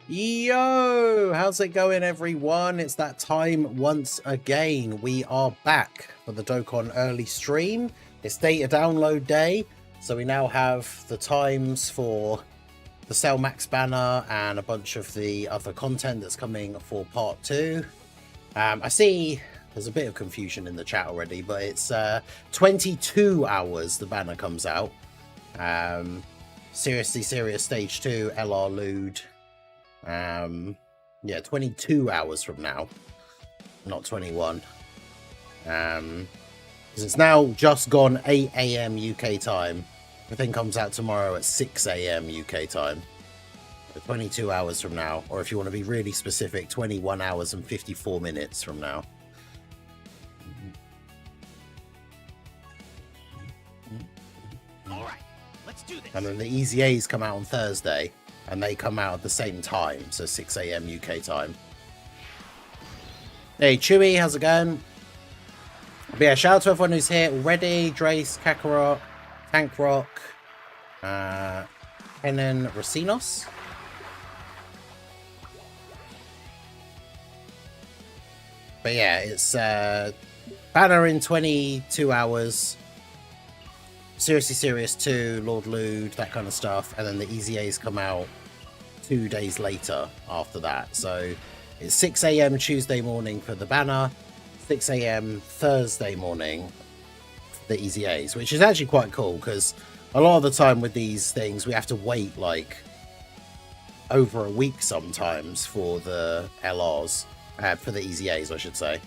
Yo, how's it going, everyone? It's that time once again. We are back for the Dokkan early stream. It's data download day, so we now have the times for the Cell Max banner and a bunch of the other content that's coming for part 2. I see there's a bit of confusion in the chat already, but it's 22 hours the banner comes out. Seriously Serious Stage 2, LR Luud. Yeah, 22 hours from now, not 21. Because it's now just gone 8 AM UK time. Everything comes out tomorrow at 6 AM UK time. So 22 hours from now, or if you want to be really specific, 21 hours and 54 minutes from now. All right, let's do this. And then the Easy A's come out on Thursday. And they come out at the same time, so 6 AM UK time. Hey, Chewy, how's it going? But yeah, shout out to everyone who's here already. Drace, Kakarot, Tank Rock, Kenan, Racinos. But yeah, it's banner in 22 hours. Seriously Serious 2, Lord Luud, that kind of stuff, and then the Easy A's come out 2 days later after that. So it's 6 AM Tuesday morning for the banner, 6 AM Thursday morning for the Easy A's, which is actually quite cool because a lot of the time with these things we have to wait like over a week sometimes for the LRs, for the Easy A's I should say.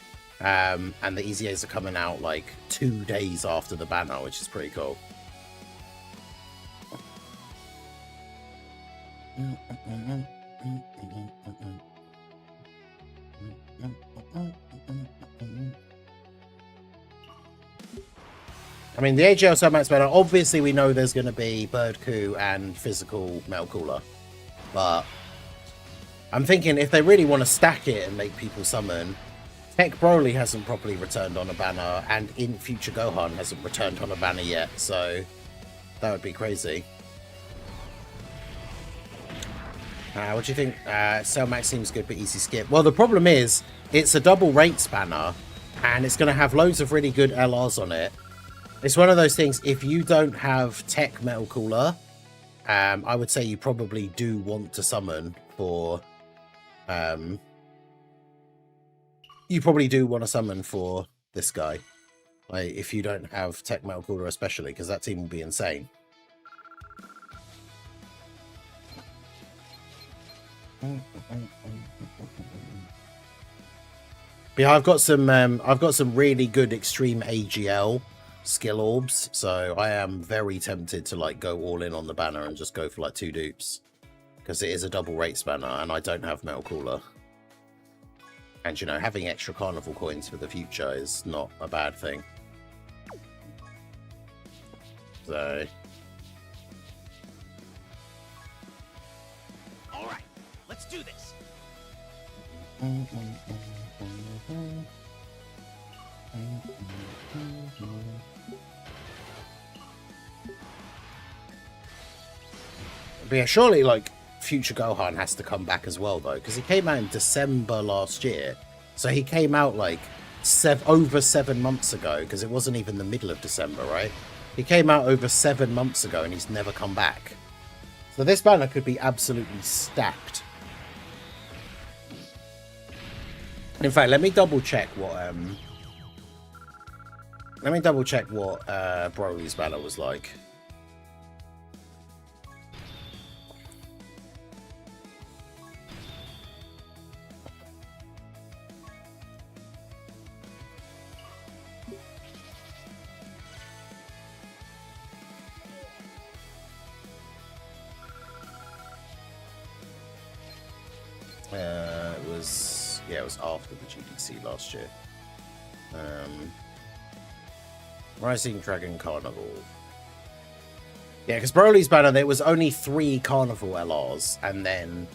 And the Easy A's are coming out like 2 days after the banner, which is pretty cool. I mean, the AGL Cell Max banner, obviously we know there's going to be Bird Coup and physical Metal Cooler, but I'm thinking if they really want to stack it and make people summon, Tech Broly hasn't properly returned on a banner, and in Future Gohan hasn't returned on a banner yet, so that would be crazy. What do you think? Cell Max seems good, but easy skip. Well, the problem is, it's a double rates banner, and it's going to have loads of really good LRs on it. It's one of those things, if you don't have Tech Metal Cooler, I would say you probably do want to summon for... you probably do want to summon for this guy, like if you don't have Tech Metal Cooler especially, because that team will be insane. But yeah, I've got some really good extreme AGL skill orbs, so I am very tempted to like go all in on the banner and just go for like 2 dupes, because it is a double rates banner and I don't have Metal Cooler. And, you know, having extra carnival coins for the future is not a bad thing. So... All right, let's do this. But yeah, surely, like, Future Gohan has to come back as well, though, because he came out in December last year. So he came out like over 7 months ago, because it wasn't even the middle of December, right? He came out over 7 months ago and he's never come back. So this banner could be absolutely stacked. In fact, let me double check what Broly's banner was like. It was after the GDC last year. Rising Dragon Carnival. Yeah, because Broly's banner, there was only 3 Carnival LRs and then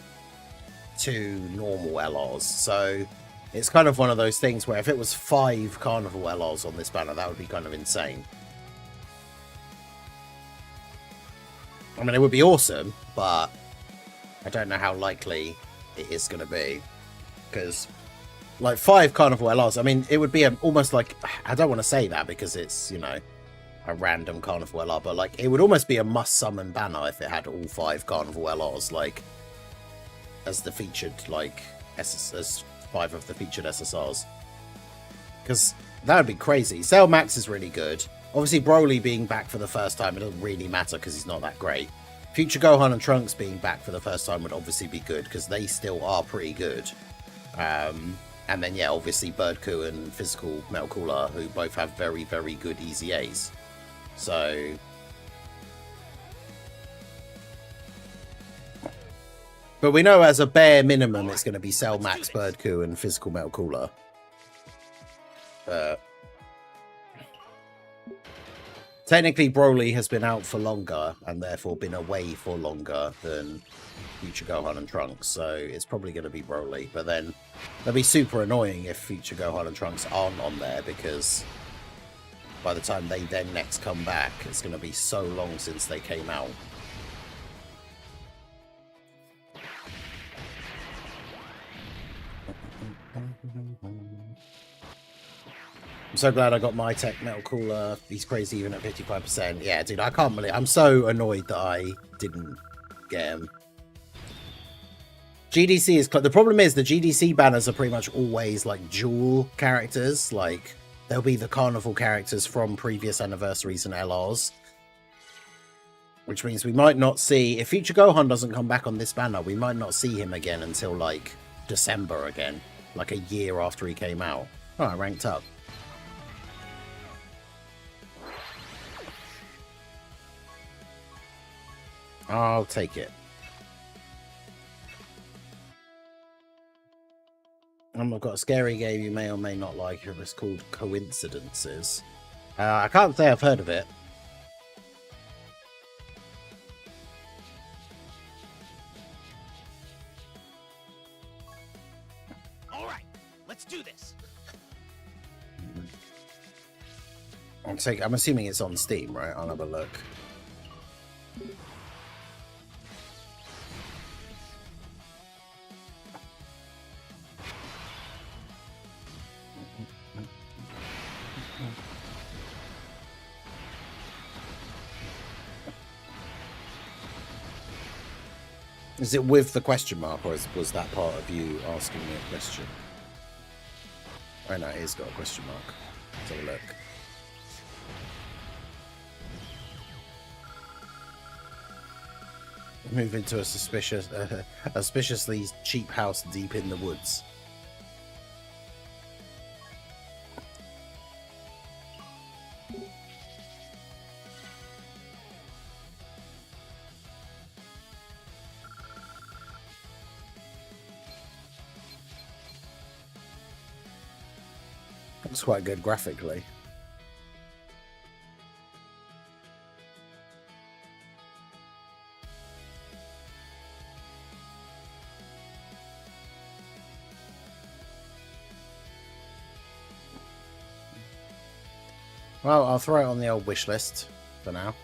2 normal LRs. So it's kind of one of those things where if it was 5 Carnival LRs on this banner, that would be kind of insane. I mean, it would be awesome, but I don't know how likely it is going to be. Because, like, 5 Carnival LRs, I mean, it would be almost like, I don't want to say that because it's, you know, a random Carnival LR, but, like, it would almost be a must-summon banner if it had all 5 Carnival LRs, like, as the featured, like, as 5 of the featured SSRs. Because that would be crazy. Cell Max is really good. Obviously, Broly being back for the first time, it doesn't really matter because he's not that great. Future Gohan and Trunks being back for the first time would obviously be good because they still are pretty good. And then, yeah, obviously Birdcoo and Physical Metal Cooler, who both have very, very good EZAs. So... But we know as a bare minimum it's going to be Cell Max, Birdcoo, and Physical Metal Cooler. Technically, Broly has been out for longer and therefore been away for longer than Future Gohan and Trunks, so it's probably going to be Broly. But then that'd be super annoying if Future Gohan and Trunks aren't on there, because by the time they then next come back, it's going to be so long since they came out. I'm so glad I got my Tech Metal Cooler. He's crazy even at 55%. Yeah, dude, I can't believe... I'm so annoyed that I didn't get him. GDC is... The problem is the GDC banners are pretty much always, like, dual characters. Like, they'll be the Carnival characters from previous anniversaries and LRs. Which means we might not see... If Future Gohan doesn't come back on this banner, we might not see him again until, like, December again. Like, a year after he came out. Oh, I ranked up. I'll take it. I've got a scary game you may or may not like. It's called Coincidences. I can't say I've heard of it. All right, let's do this. I'm assuming it's on Steam, right? I'll have a look. Is it with the question mark, or was that part of you asking me a question? Oh no, it's got a question mark. Let's have a look. Move into a suspiciously cheap house deep in the woods. Looks quite good graphically. Well, I'll throw it on the old wish list for now.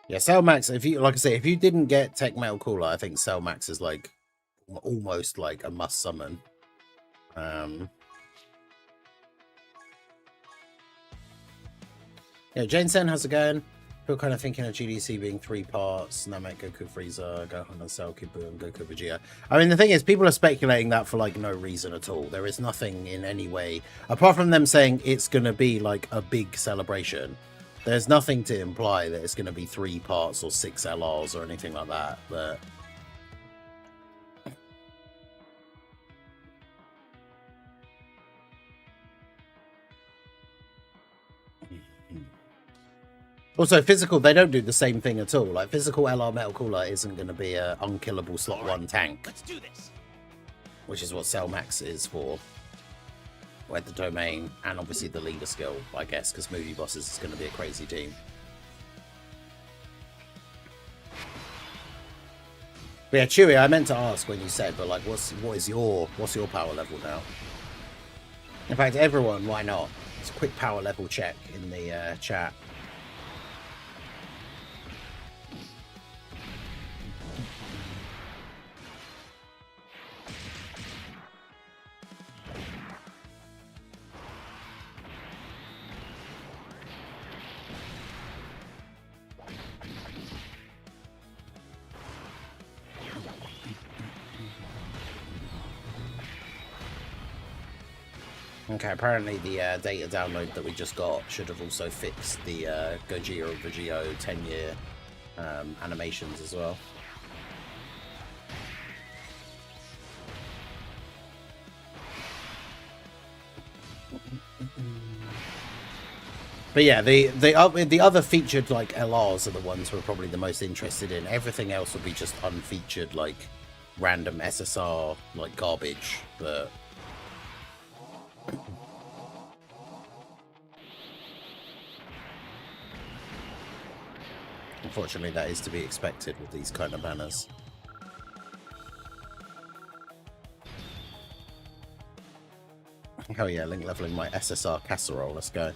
Yeah, Cell Max, if you, like I say, if you didn't get Tech Metal Cooler, I think Cell Max is like almost like a must summon. Yeah, Jane Sen, how's it going? People kind of thinking of GDC being 3 parts: Namek, Goku, Frieza, Gohan, and Cell, Kibu, and Goku, Vegeta. I mean, the thing is, people are speculating that for like no reason at all. There is nothing in any way, apart from them saying it's going to be like a big celebration. There's nothing to imply that it's going to be 3 parts or 6 LRs or anything like that. But also, Physical, they don't do the same thing at all. Like, Physical LR Metal Cooler isn't going to be a unkillable slot 1 tank. Let's do this. Which is what Cell Max is for. With the domain and obviously the leader skill, I guess, because Movie Bosses is going to be a crazy team. But yeah, Chewie, I meant to ask when you said, but like, what's your power level now? In fact, everyone, why not? It's a quick power level check in the chat. Okay, apparently the data download that we just got should have also fixed the Gogeta and Vegito 10-year animations as well. But yeah, the other featured like LRs are the ones we're probably the most interested in. Everything else will be just unfeatured, like random SSR like garbage. But unfortunately, that is to be expected with these kind of banners. Oh yeah, link leveling my SSR casserole. Let's go.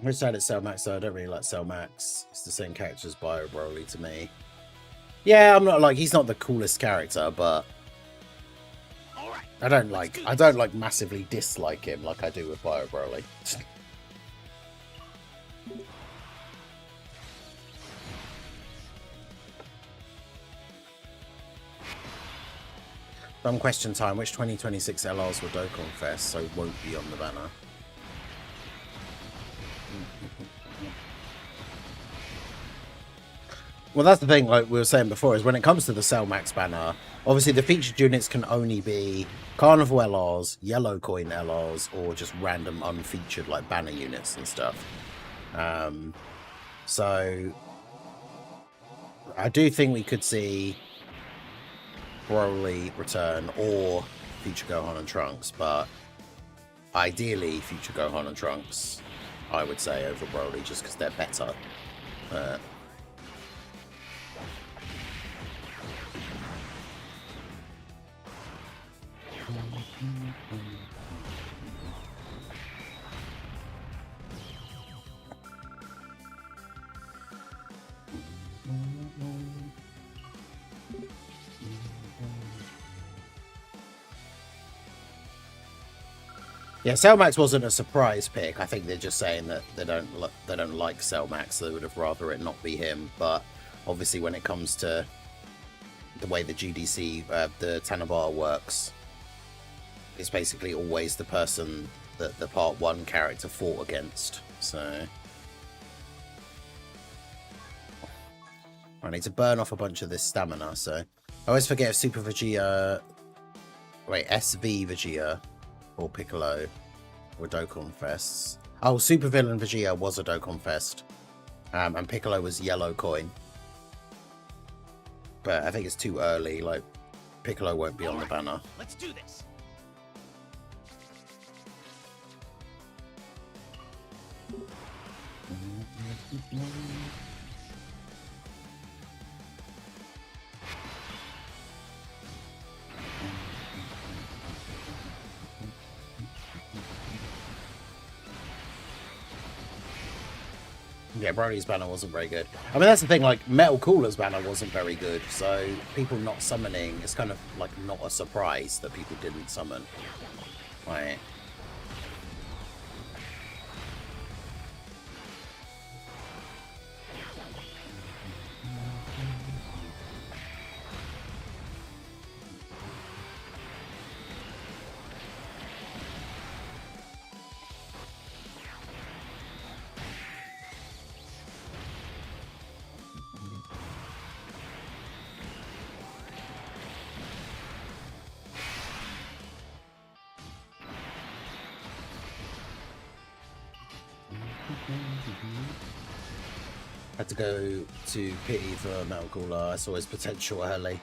I decided Cellmax, so I don't really like Cellmax. It's the same character as Bio Broly to me. Yeah, I'm not like he's not the coolest character, but I don't like massively dislike him like I do with Bio Broly. Some question time. Which 2026 LRs were Dokkan Fest, so won't be on the banner? Well, that's the thing, like we were saying before, is when it comes to the Cellmax banner, obviously the featured units can only be Carnival LRs, Yellow Coin LRs, or just random unfeatured like banner units and stuff. So I do think we could see Broly return or future Gohan and Trunks, but ideally future Gohan and Trunks, I would say, over Broly, just because they're better. Yeah, Cellmax wasn't a surprise pick. I think they're just saying that they don't like Cellmax. So they would have rather it not be him. But obviously, when it comes to the way the GDC, the Tanabara works, it's basically always the person that the Part 1 character fought against. So I need to burn off a bunch of this stamina. So I always forget if Super Vegeta, SV Vegeta, or Piccolo were Dokkan Fests. Oh, Super Villain Vegeta was a Dokkan Fest. And Piccolo was Yellow Coin. But I think it's too early, like Piccolo won't be on the banner. Let's do this. Yeah, Broly's banner wasn't very good. I mean, that's the thing, like, Metal Cooler's banner wasn't very good, so people not summoning, it's kind of, like, not a surprise that people didn't summon. Right. Had to go to pity for Metal Cooler. I saw his potential early.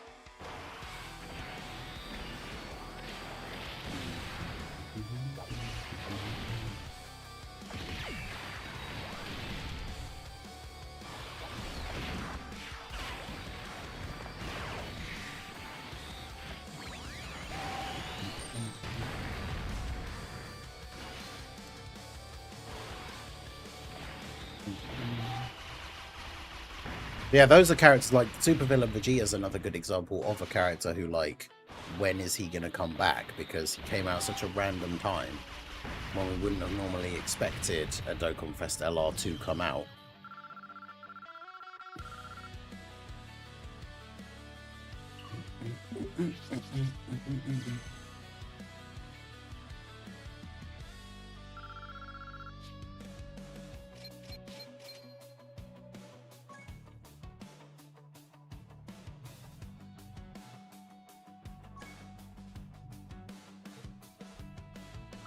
Yeah, those are characters like Supervillain Vegeta's another good example of a character who, like, when is he going to come back? Because he came out such a random time when we wouldn't have normally expected a Dokkan Fest LR to come out.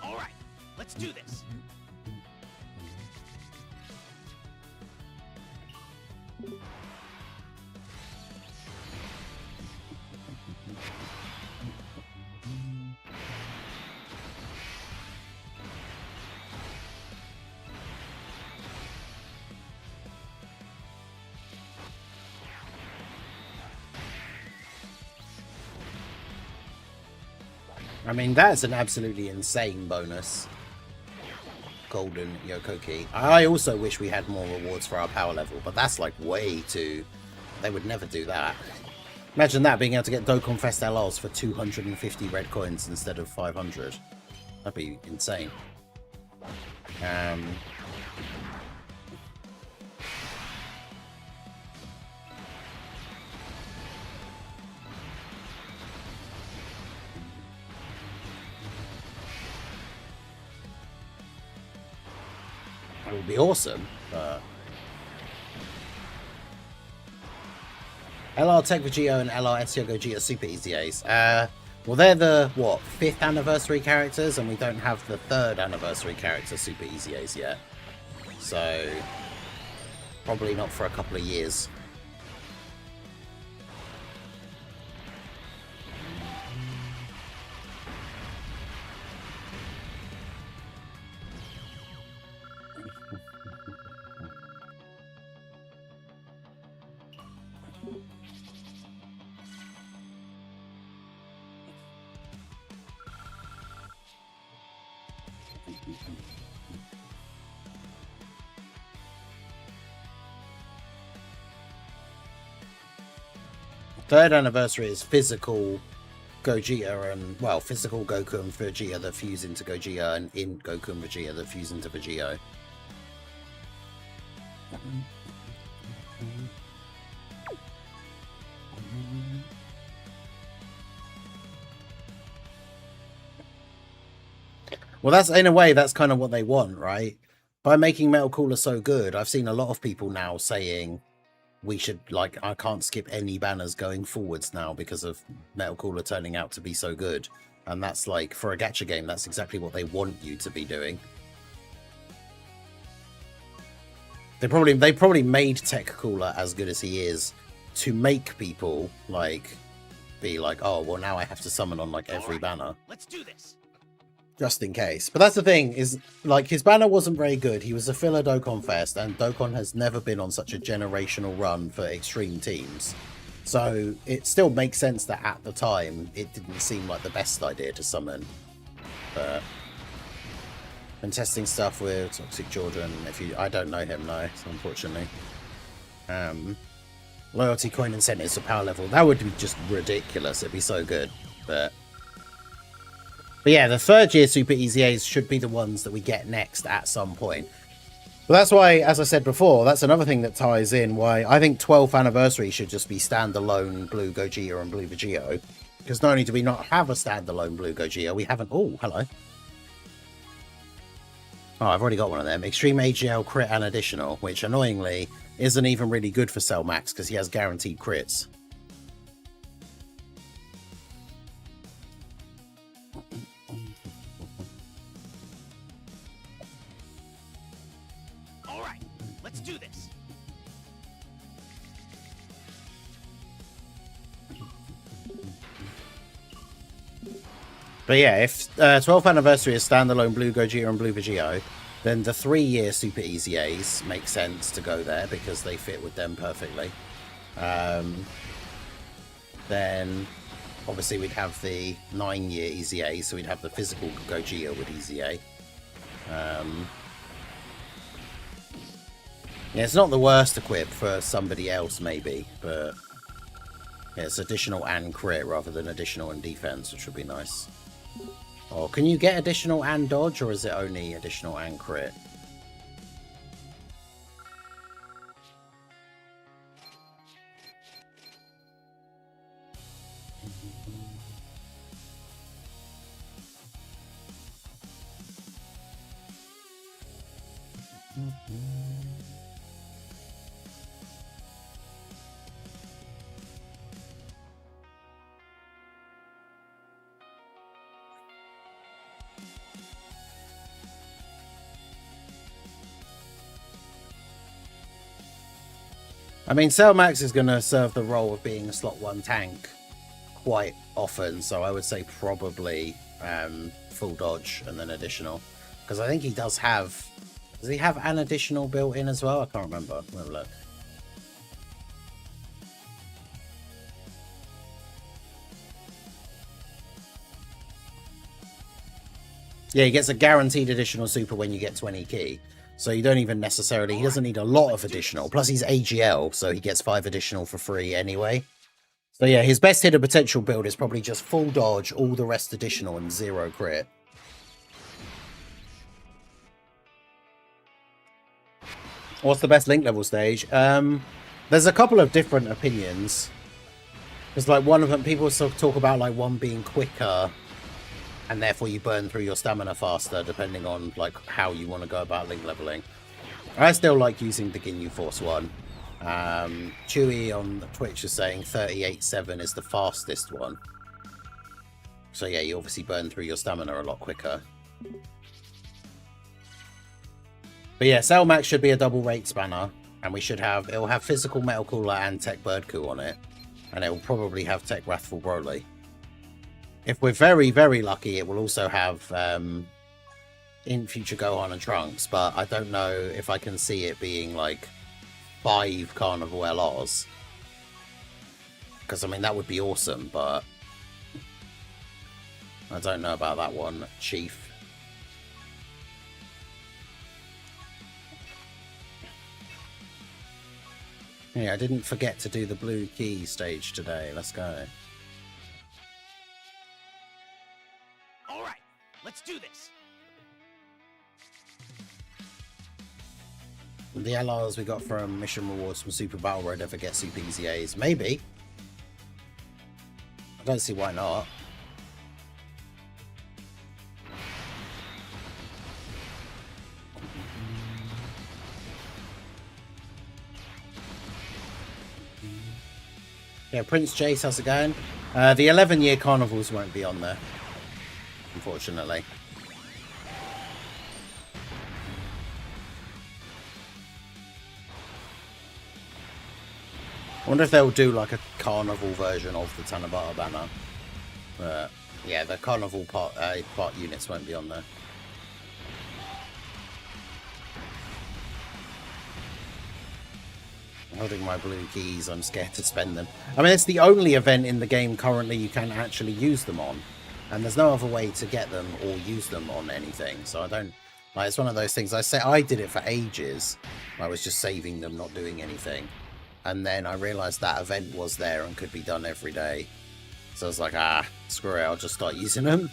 All right, let's do this. I mean, that's an absolutely insane bonus. Golden Yokoki. I also wish we had more rewards for our power level, but that's like way too... They would never do that. Imagine that, being able to get Dokkan Fest LRs for 250 red coins instead of 500. That'd be insane. It would be awesome, but... LR Tech Vegeta and LR Ezio Gogeta Super Easy Ace. Well, they're the, what, 5th anniversary characters, and we don't have the 3rd anniversary character Super Easy Ace yet. So, probably not for a couple of years. Third anniversary is physical Gogeta and, well, physical Goku and Vegeta that fuse into Gogeta, and in Goku and Vegeta that fuse into Vegeta. Well, that's, in a way, that's kind of what they want, right? By making Metal Cooler so good, I've seen a lot of people now saying we should, like, I can't skip any banners going forwards now because of Metal Cooler turning out to be so good. And that's like, for a gacha game, that's exactly what they want you to be doing. They probably made Tech Cooler as good as he is to make people, like, be like, oh, well, now I have to summon on, like, every banner. Let's do this. Just in case. But that's the thing, is, like, his banner wasn't very good. He was a filler Dokkan Fest, and Dokkan has never been on such a generational run for extreme teams. So it still makes sense that at the time, it didn't seem like the best idea to summon. But been testing stuff with Toxic Jordan. I don't know him, no, unfortunately. Loyalty coin incentives for power level. That would be just ridiculous. It'd be so good. But yeah, the 3rd year Super Easy A's should be the ones that we get next at some point. But that's why, as I said before, that's another thing that ties in why I think 12th anniversary should just be standalone Blue Gogeta and Blue Vegeta. Because not only do we not have a standalone Blue Gogeta, we haven't... Oh, hello. Oh, I've already got one of them. Extreme AGL crit and additional, which annoyingly isn't even really good for Cell Max because he has guaranteed crits. All right, let's do this. But yeah, if 12th anniversary is standalone Blue Gogeta and Blue Vegito, then the 3-year Super Easy A's make sense to go there because they fit with them perfectly. Then obviously we'd have the 9-year Easy A, so we'd have the physical Gogeta with Easy A. Yeah, it's not the worst equip for somebody else maybe, but yeah, it's additional and crit rather than additional and defense, which would be nice. Or can you get additional and dodge, or is it only additional and crit? I mean, Cell Max is going to serve the role of being a slot 1 tank quite often, so I would say probably full dodge and then additional. Because I think he does have... Does he have an additional built in as well? I can't remember. Let me have a look. Yeah, he gets a guaranteed additional super when you get 20 key. So you don't even necessarily... He doesn't need a lot of additional. Plus he's AGL, so he gets 5 additional for free anyway. So yeah, his best hidden potential build is probably just full dodge, all the rest additional, and 0 crit. What's the best link level stage? There's a couple of different opinions. There's like one of them, people talk about like one being quicker, and therefore you burn through your stamina faster, depending on like how you want to go about link leveling. I still like using the Ginyu Force one. Chewy on Twitch is saying 38.7 is the fastest one. So yeah, you obviously burn through your stamina a lot quicker. But yeah, Cell Max should be a double rate spanner, and we should have... It'll have physical Metal Cooler and Tech Bird Coup on it, and it will probably have Tech Wrathful Broly. If we're very, very lucky, it will also have in future Gohan and Trunks, but I don't know if I can see it being like 5 Carnival LRs. Because, I mean, that would be awesome, but I don't know about that one, Chief. Yeah, I didn't forget to do the blue key stage today. Let's go. All right, let's do this. The LRs we got from mission rewards from Super Battle Road ever get Super Easy A's? Maybe. I don't see why not. Yeah, Prince Jace, how's it going? The 11-year carnivals won't be on there, unfortunately. I wonder if they'll do like a carnival version of the Tanabata banner. But yeah, the carnival part units won't be on there. Holding my blue keys, I'm scared to spend them. I mean, it's the only event in the game currently you can actually use them on, and there's no other way to get them or use them on anything. So I don't like. It's one of those things. I did it for ages. I was just saving them, not doing anything, and then I realized that event was there and could be done every day. So I was like, screw it, I'll just start using them.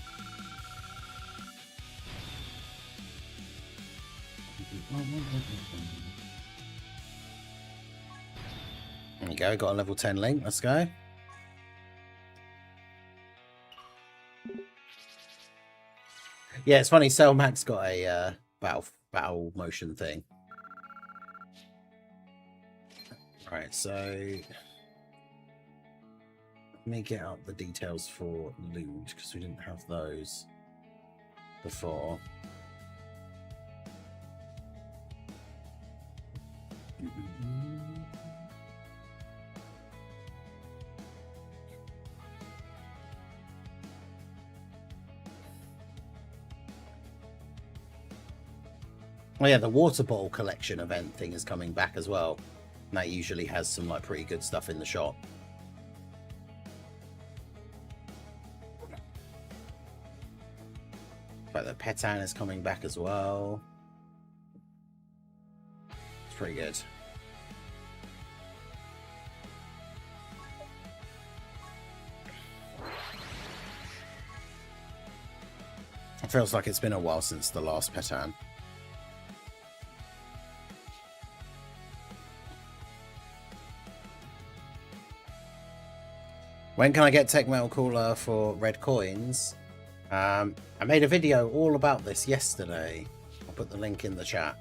There you go, got a level 10 link, let's go. Yeah, it's funny, Cell Max got a battle motion thing. Right, so let me get up the details for Luud, because we didn't have those before. Oh yeah, the water bottle collection event thing is coming back as well. And that usually has some like pretty good stuff in the shop. But the Petan is coming back as well. It's pretty good. It feels like it's been a while since the last Petan. When can I get Tech Metal Cooler for red coins? I made a video all about this yesterday. I'll put the link in the chat.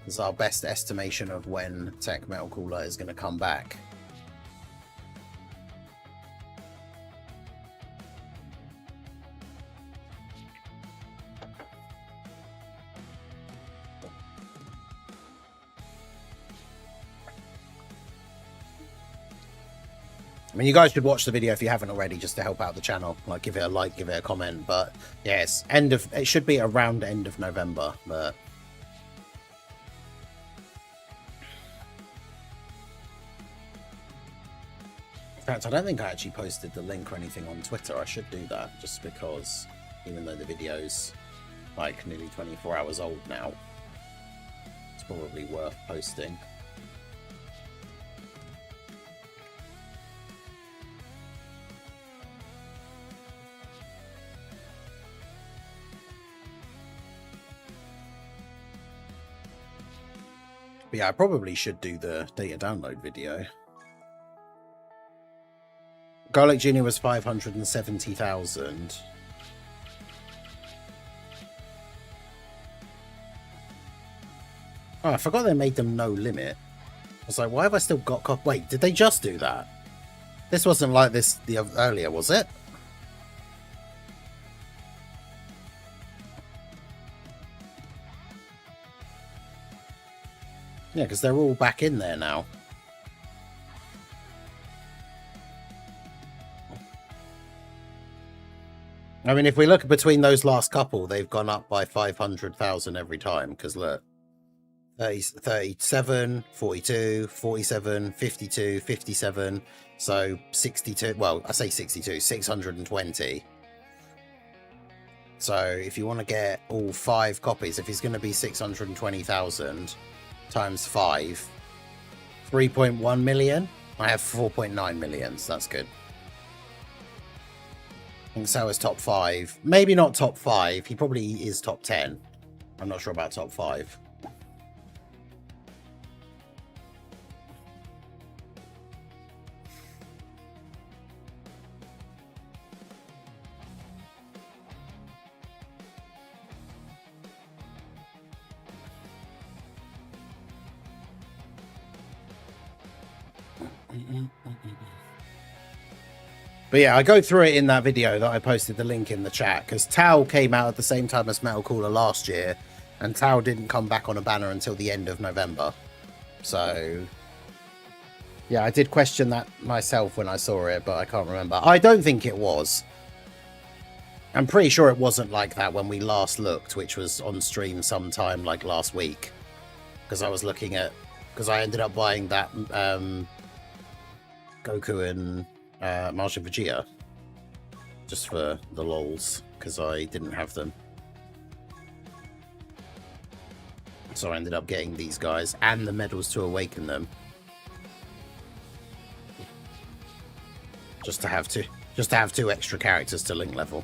This is our best estimation of when Tech Metal Cooler is going to come back. I mean, you guys should watch the video if you haven't already, just to help out the channel. Like, give it a like, give it a comment. But yes, it should be around end of November. But in fact, I don't think I actually posted the link or anything on Twitter. I should do that, just because, even though the video's like nearly 24 hours old now, it's probably worth posting. But yeah, I probably should do the data download video. Garlic Jr. was 570,000. Oh, I forgot they made them no limit. I was like, why have I still got... Wait, did they just do that? This wasn't like this earlier, was it? Yeah, because they're all back in there now. I mean, if we look between those last couple, they've gone up by 500,000 every time. Because look, 30, 37, 42, 47, 52, 57. So 62. Well, I say 62, 620. So if you want to get all 5 copies, if it's going to be 620,000 times 5, 3.1 million. I have 4.9 million, so that's good. I think Sour's top 5. Maybe not top 5. He probably is top 10. I'm not sure about top 5. But yeah, I go through it in that video that I posted the link in the chat, because Tau came out at the same time as Metal Cooler last year, and Tau didn't come back on a banner until the end of November. So yeah, I did question that myself when I saw it, but I can't remember. I don't think it was. I'm pretty sure it wasn't like that when we last looked, which was on stream sometime like last week. Because I was looking at... Because I ended up buying that Goku and Majin Vegeta just for the lols, because I didn't have them. So I ended up getting these guys and the medals to awaken them. Just to have two extra characters to link level.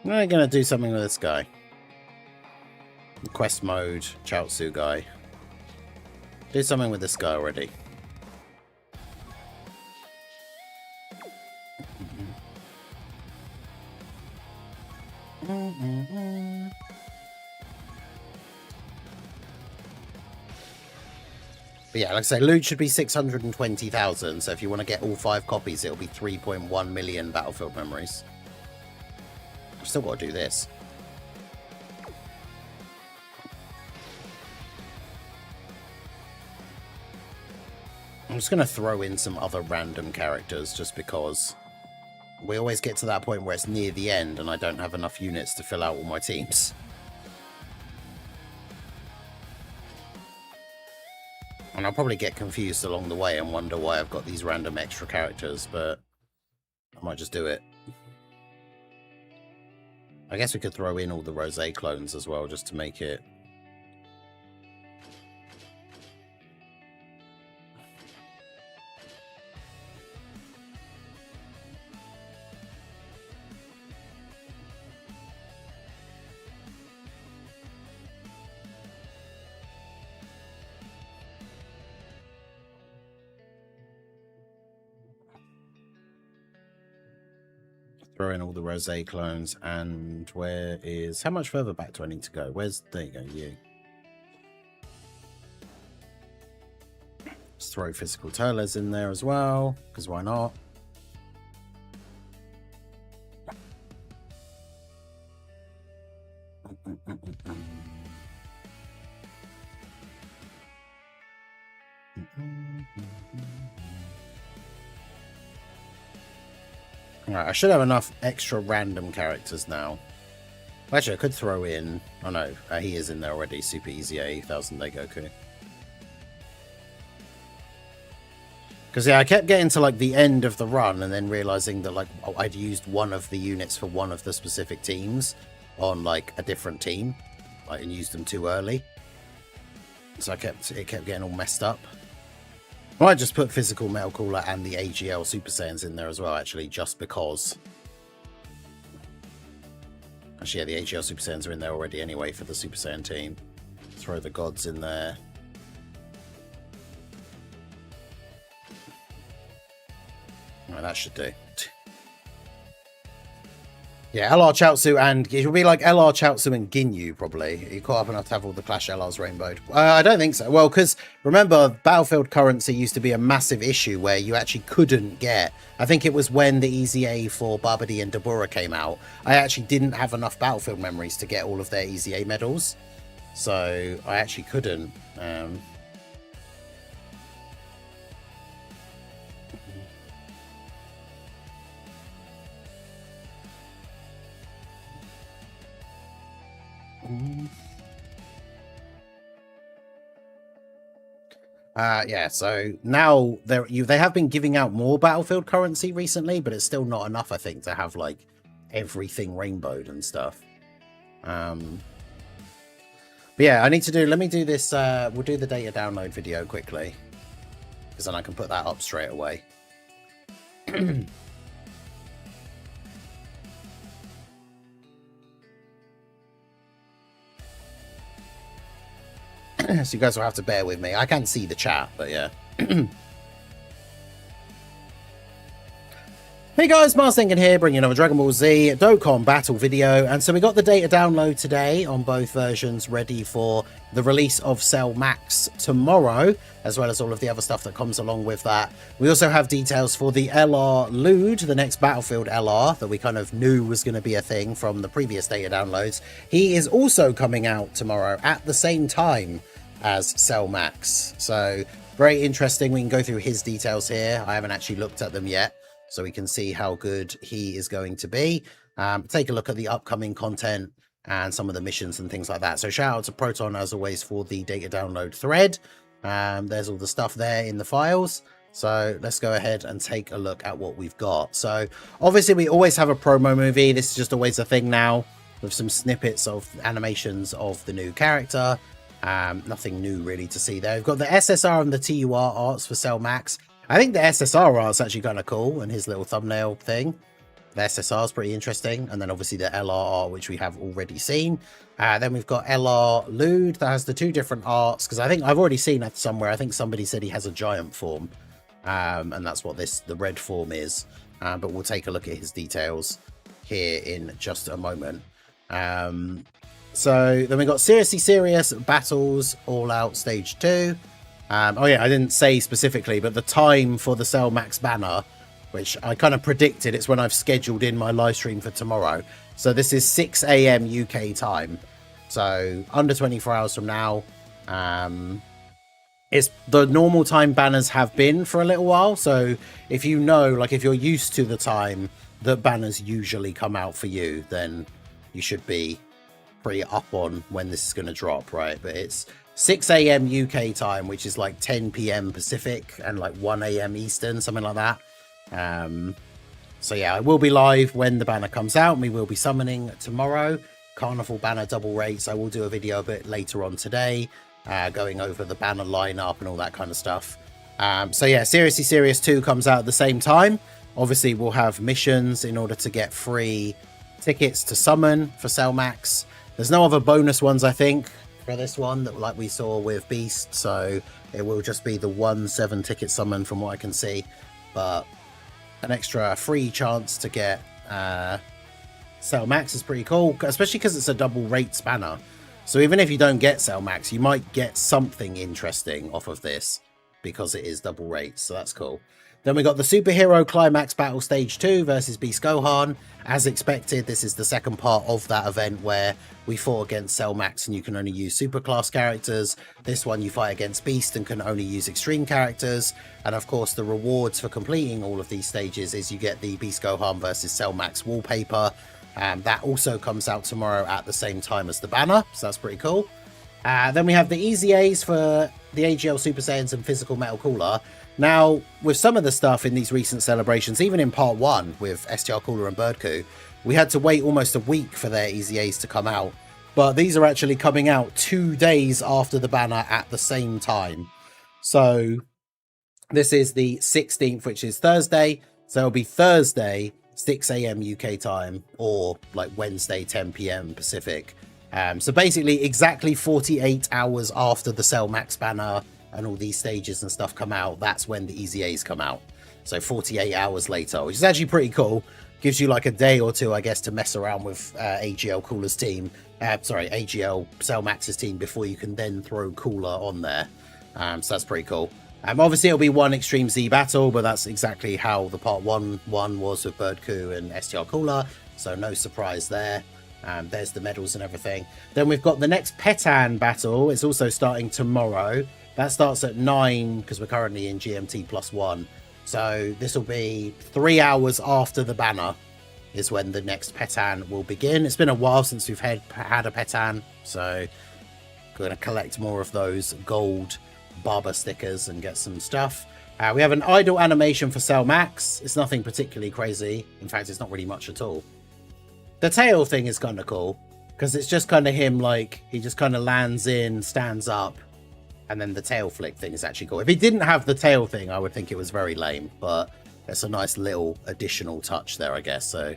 I'm gonna do something with this guy. Quest mode, Chaozu guy. Do something with this guy already. But yeah, like I say, Luud should be 620,000. So if you want to get all 5 copies, it'll be 3.1 million Battlefield memories. I've still got to do this. I'm just going to throw in some other random characters just because we always get to that point where it's near the end and I don't have enough units to fill out all my teams. And I'll probably get confused along the way and wonder why I've got these random extra characters, but I might just do it. I guess we could throw in all the Rosé clones as well, just to make it... Throw in all the Rosé clones, and where is... How much further back do I need to go? Where's... There you go, you. Let's throw physical Turles in there as well, because why not? Alright, I should have enough extra random characters now. Actually, I could throw in... Oh no, he is in there already. Super Easy 1000 Day Goku. Because yeah, I kept getting to like the end of the run and then realizing that like I'd used one of the units for one of the specific teams on like a different team, like, and used them too early. So it kept getting all messed up. I might just put Physical Metal Cooler and the AGL Super Saiyans in there as well, actually, just because. Actually, yeah, the AGL Super Saiyans are in there already anyway for the Super Saiyan team. Throw the gods in there. Right, that should do. Yeah, LR Chaozu, and it will be like LR Chaozu and Ginyu, probably. Are you caught up enough to have all the Clash LRs rainbowed? I don't think so. Well, because remember, Battlefield currency used to be a massive issue where you actually couldn't get... I think it was when the EZA for Babidi and Dabura came out. I actually didn't have enough Battlefield memories to get all of their EZA medals. So I actually couldn't. Yeah, so now they have been giving out more Battlefield currency recently, but it's still not enough, I think, to have like everything rainbowed and stuff. But yeah, let me do this. We'll do the data download video quickly, because then I can put that up straight away. So you guys will have to bear with me. I can't see the chat, but yeah. Hey guys, Mars Thinking here, bringing another Dragon Ball Z Dokkan Battle video. And so we got the data download today on both versions, ready for the release of Cell Max tomorrow, as well as all of the other stuff that comes along with that. We also have details for the LR Luud, the next Battlefield LR that we kind of knew was going to be a thing from the previous data downloads. He is also coming out tomorrow at the same time as Cell Max. So very interesting. We can go through his details here. I haven't actually looked at them yet, so we can see how good he is going to be. Take a look at the upcoming content and some of the missions and things like that. So shout out to Proton, as always, for the data download thread. There's all the stuff there in the files. So let's go ahead and take a look at what we've got. So obviously we always have a promo movie. This is just always a thing now, with some snippets of animations of the new character. Nothing new really to see there. We've got the SSR and the TUR arts for Cell Max. I think the SSR art's actually kind of cool, and his little thumbnail thing. The SSR is pretty interesting. And then obviously the LR art, which we have already seen. Then we've got LR Luud that has the 2 different arts, because I think I've already seen that somewhere. I think somebody said he has a giant form, and that's what the red form is. But we'll take a look at his details here in just a moment. So then we got Seriously Serious Battles All Out Stage 2. Oh yeah, I didn't say specifically, but the time for the Cell Max banner, which I kind of predicted, it's when I've scheduled in my live stream for tomorrow. So this is 6 a.m. UK time. So under 24 hours from now. It's the normal time banners have been for a little while. So if you know, like if you're used to the time that banners usually come out for you, then you should be pretty up on when this is going to drop, right? But it's 6 a.m. UK time, which is like 10 p.m. Pacific and like 1 a.m. Eastern, something like that. So yeah, I will be live when the banner comes out. We will be summoning tomorrow. Carnival banner double rates. I will do a video a bit later on today, going over the banner lineup and all that kind of stuff. So yeah, Seriously Serious 2 comes out at the same time. Obviously, we'll have missions in order to get free tickets to summon for Cell Max. There's no other bonus ones, I think, for this one that like we saw with Beast. So it will just be the 1/7 ticket summon from what I can see. But an extra free chance to get Cell Max is pretty cool, especially because it's a double rates banner. So even if you don't get Cell Max, you might get something interesting off of this because it is double rates. So that's cool. Then we got the Superhero Climax Battle Stage 2 versus Beast Gohan. As expected, this is the second part of that event where we fought against Cell Max and you can only use superclass characters. This one you fight against Beast and can only use extreme characters. And of course, the rewards for completing all of these stages is you get the Beast Gohan versus Cell Max wallpaper. That also comes out tomorrow at the same time as the banner, so that's pretty cool. Then we have the Easy A's for the AGL Super Saiyans and Physical Metal Cooler. Now, with some of the stuff in these recent celebrations, even in part 1 with STR Cooler and Birdcoo, we had to wait almost a week for their Easy A's to come out. But these are actually coming out 2 days after the banner at the same time. So this is the 16th, which is Thursday. So it'll be Thursday, 6 a.m. UK time, or like Wednesday, 10 p.m. Pacific. So basically exactly 48 hours after the Cell Max banner and all these stages and stuff come out, that's when the Easy A's come out. So 48 hours later, which is actually pretty cool. Gives you like a day or two, I guess, to mess around with AGL Cooler's team. AGL Cell Max's team before you can then throw Cooler on there. So that's pretty cool. Obviously, it'll be one Extreme Z battle, but that's exactly how the part 1 was with Birdcoo and STR Cooler. So no surprise there. There's the medals and everything. Then we've got the next Petan battle. It's also starting tomorrow. That starts at 9 because we're currently in GMT +1. So this will be 3 hours after the banner is when the next Petan will begin. It's been a while since we've had a Petan, so going to collect more of those gold Barber stickers and get some stuff. We have an idle animation for Cell Max. It's nothing particularly crazy. In fact, it's not really much at all. The tail thing is kind of cool because it's just kind of him, like he just kind of lands in, stands up, and then the tail flick thing is actually cool. If he didn't have the tail thing, I would think it was very lame, but it's a nice little additional touch there, I guess. So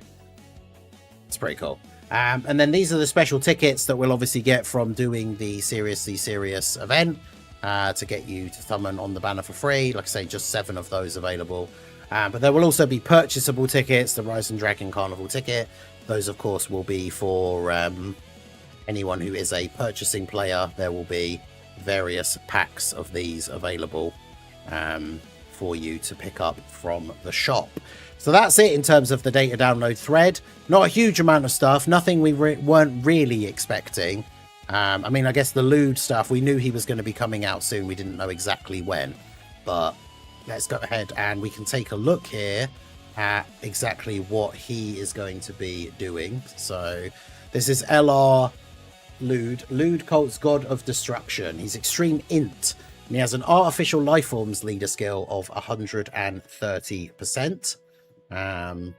it's pretty cool. And then these are the special tickets that we'll obviously get from doing the Seriously Serious event to get you to summon on the banner for free. Like I say, just 7 of those available. But there will also be purchasable tickets, the Rise and Dragon Carnival ticket. Those, of course, will be for anyone who is a purchasing player. There will be various packs of these available for you to pick up from the shop. So that's it in terms of the data download thread. Not a huge amount of stuff. Nothing we weren't really expecting. I mean, I guess the Luud stuff, we knew he was going to be coming out soon. We didn't know exactly when. But let's go ahead and we can take a look here at exactly what he is going to be doing. So this is LR Luud. Luud Cult's God of Destruction. He's Extreme Int. And he has an Artificial Lifeforms leader skill of 130%.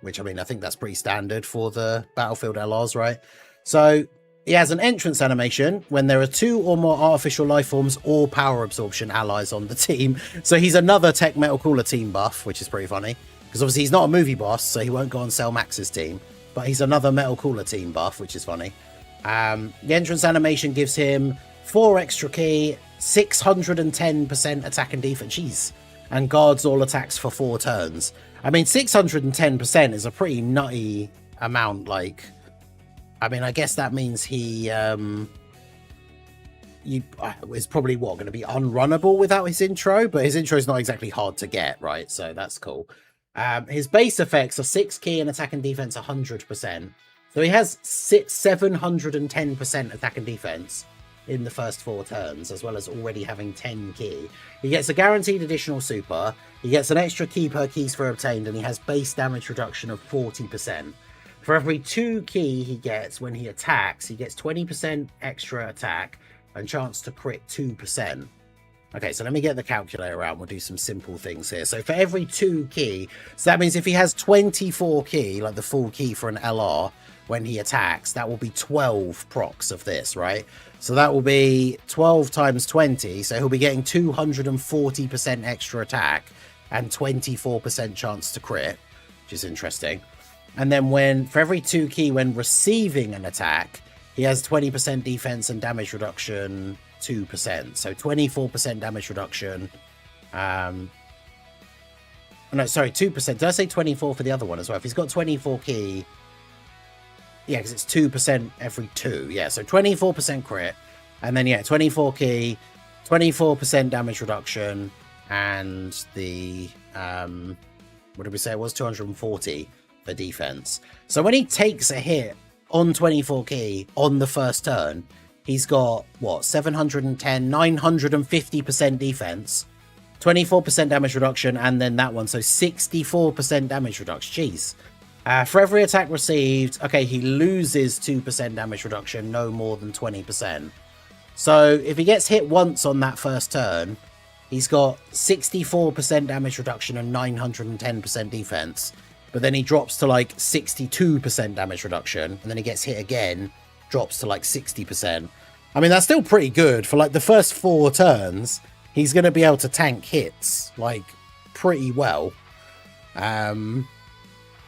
Which, I mean, I think that's pretty standard for the Battlefield LRs, right? So he has an entrance animation when there are 2 or more artificial life forms or power absorption allies on the team. So he's another Tech Metal Cooler team buff, which is pretty funny. Because obviously he's not a movie boss, so he won't go on Cell Max's team. But he's another Metal Cooler team buff, which is funny. The entrance animation gives him 4 extra key, 610% attack and defense. Jeez. And guards all attacks for 4 turns. I mean, 610% is a pretty nutty amount. Like, I mean, I guess that means he is probably going to be unrunnable without his intro, but his intro is not exactly hard to get, right? So that's cool. His base effects are 6 key and attack and defense 100%. So he has 710% attack and defense in the first 4 turns, as well as already having 10 key. He gets a guaranteed additional super. He gets an extra key per key sphere obtained, and he has base damage reduction of 40%. For every 2 key he gets when he attacks, he gets 20% extra attack and chance to crit 2%. Okay, so let me get the calculator out. We'll do some simple things here. So for every 2 key, so that means if he has 24 key, like the full key for an LR, when he attacks, that will be 12 procs of this, right? So that will be 12 times 20. So he'll be getting 240% extra attack and 24% chance to crit, which is interesting. And then for every 2 key when receiving an attack, he has 20% defense and damage reduction 2%. So 24% damage reduction. No, sorry, 2%. Did I say 24 for the other one as well? If he's got 24 key, yeah, because it's 2% every 2. Yeah, so 24% crit. And then, yeah, 24 key, 24% damage reduction, and the, what did we say? It was 240 for defense. So when he takes a hit on 24 key on the first turn, he's got, what, 710, 950% defense, 24% damage reduction, and then that one, so 64% damage reduction. Jeez. For every attack received, okay, he loses 2% damage reduction, no more than 20%. So if he gets hit once on that first turn, he's got 64% damage reduction and 910% defense. But then he drops to like 62% damage reduction, and then he gets hit again, drops to like 60%. I mean, that's still pretty good for like the first 4 turns. He's going to be able to tank hits like pretty well.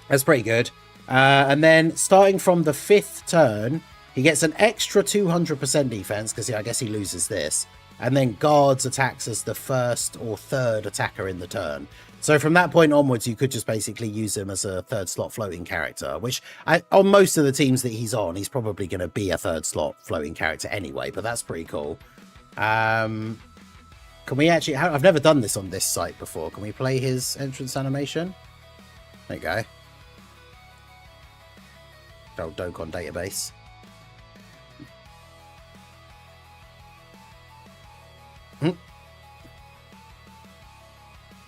That's pretty good. And then starting from the 5th turn, he gets an extra 200% defense because I guess he loses this. And then guards attacks as the 1st or 3rd attacker in the turn. So from that point onwards, you could just basically use him as a 3rd slot floating character, which on most of the teams that he's on, he's probably going to be a 3rd slot floating character anyway, but that's pretty cool. Can we actually... I've never done this on this site before. Can we play his entrance animation? There you go. Old Dokkan database.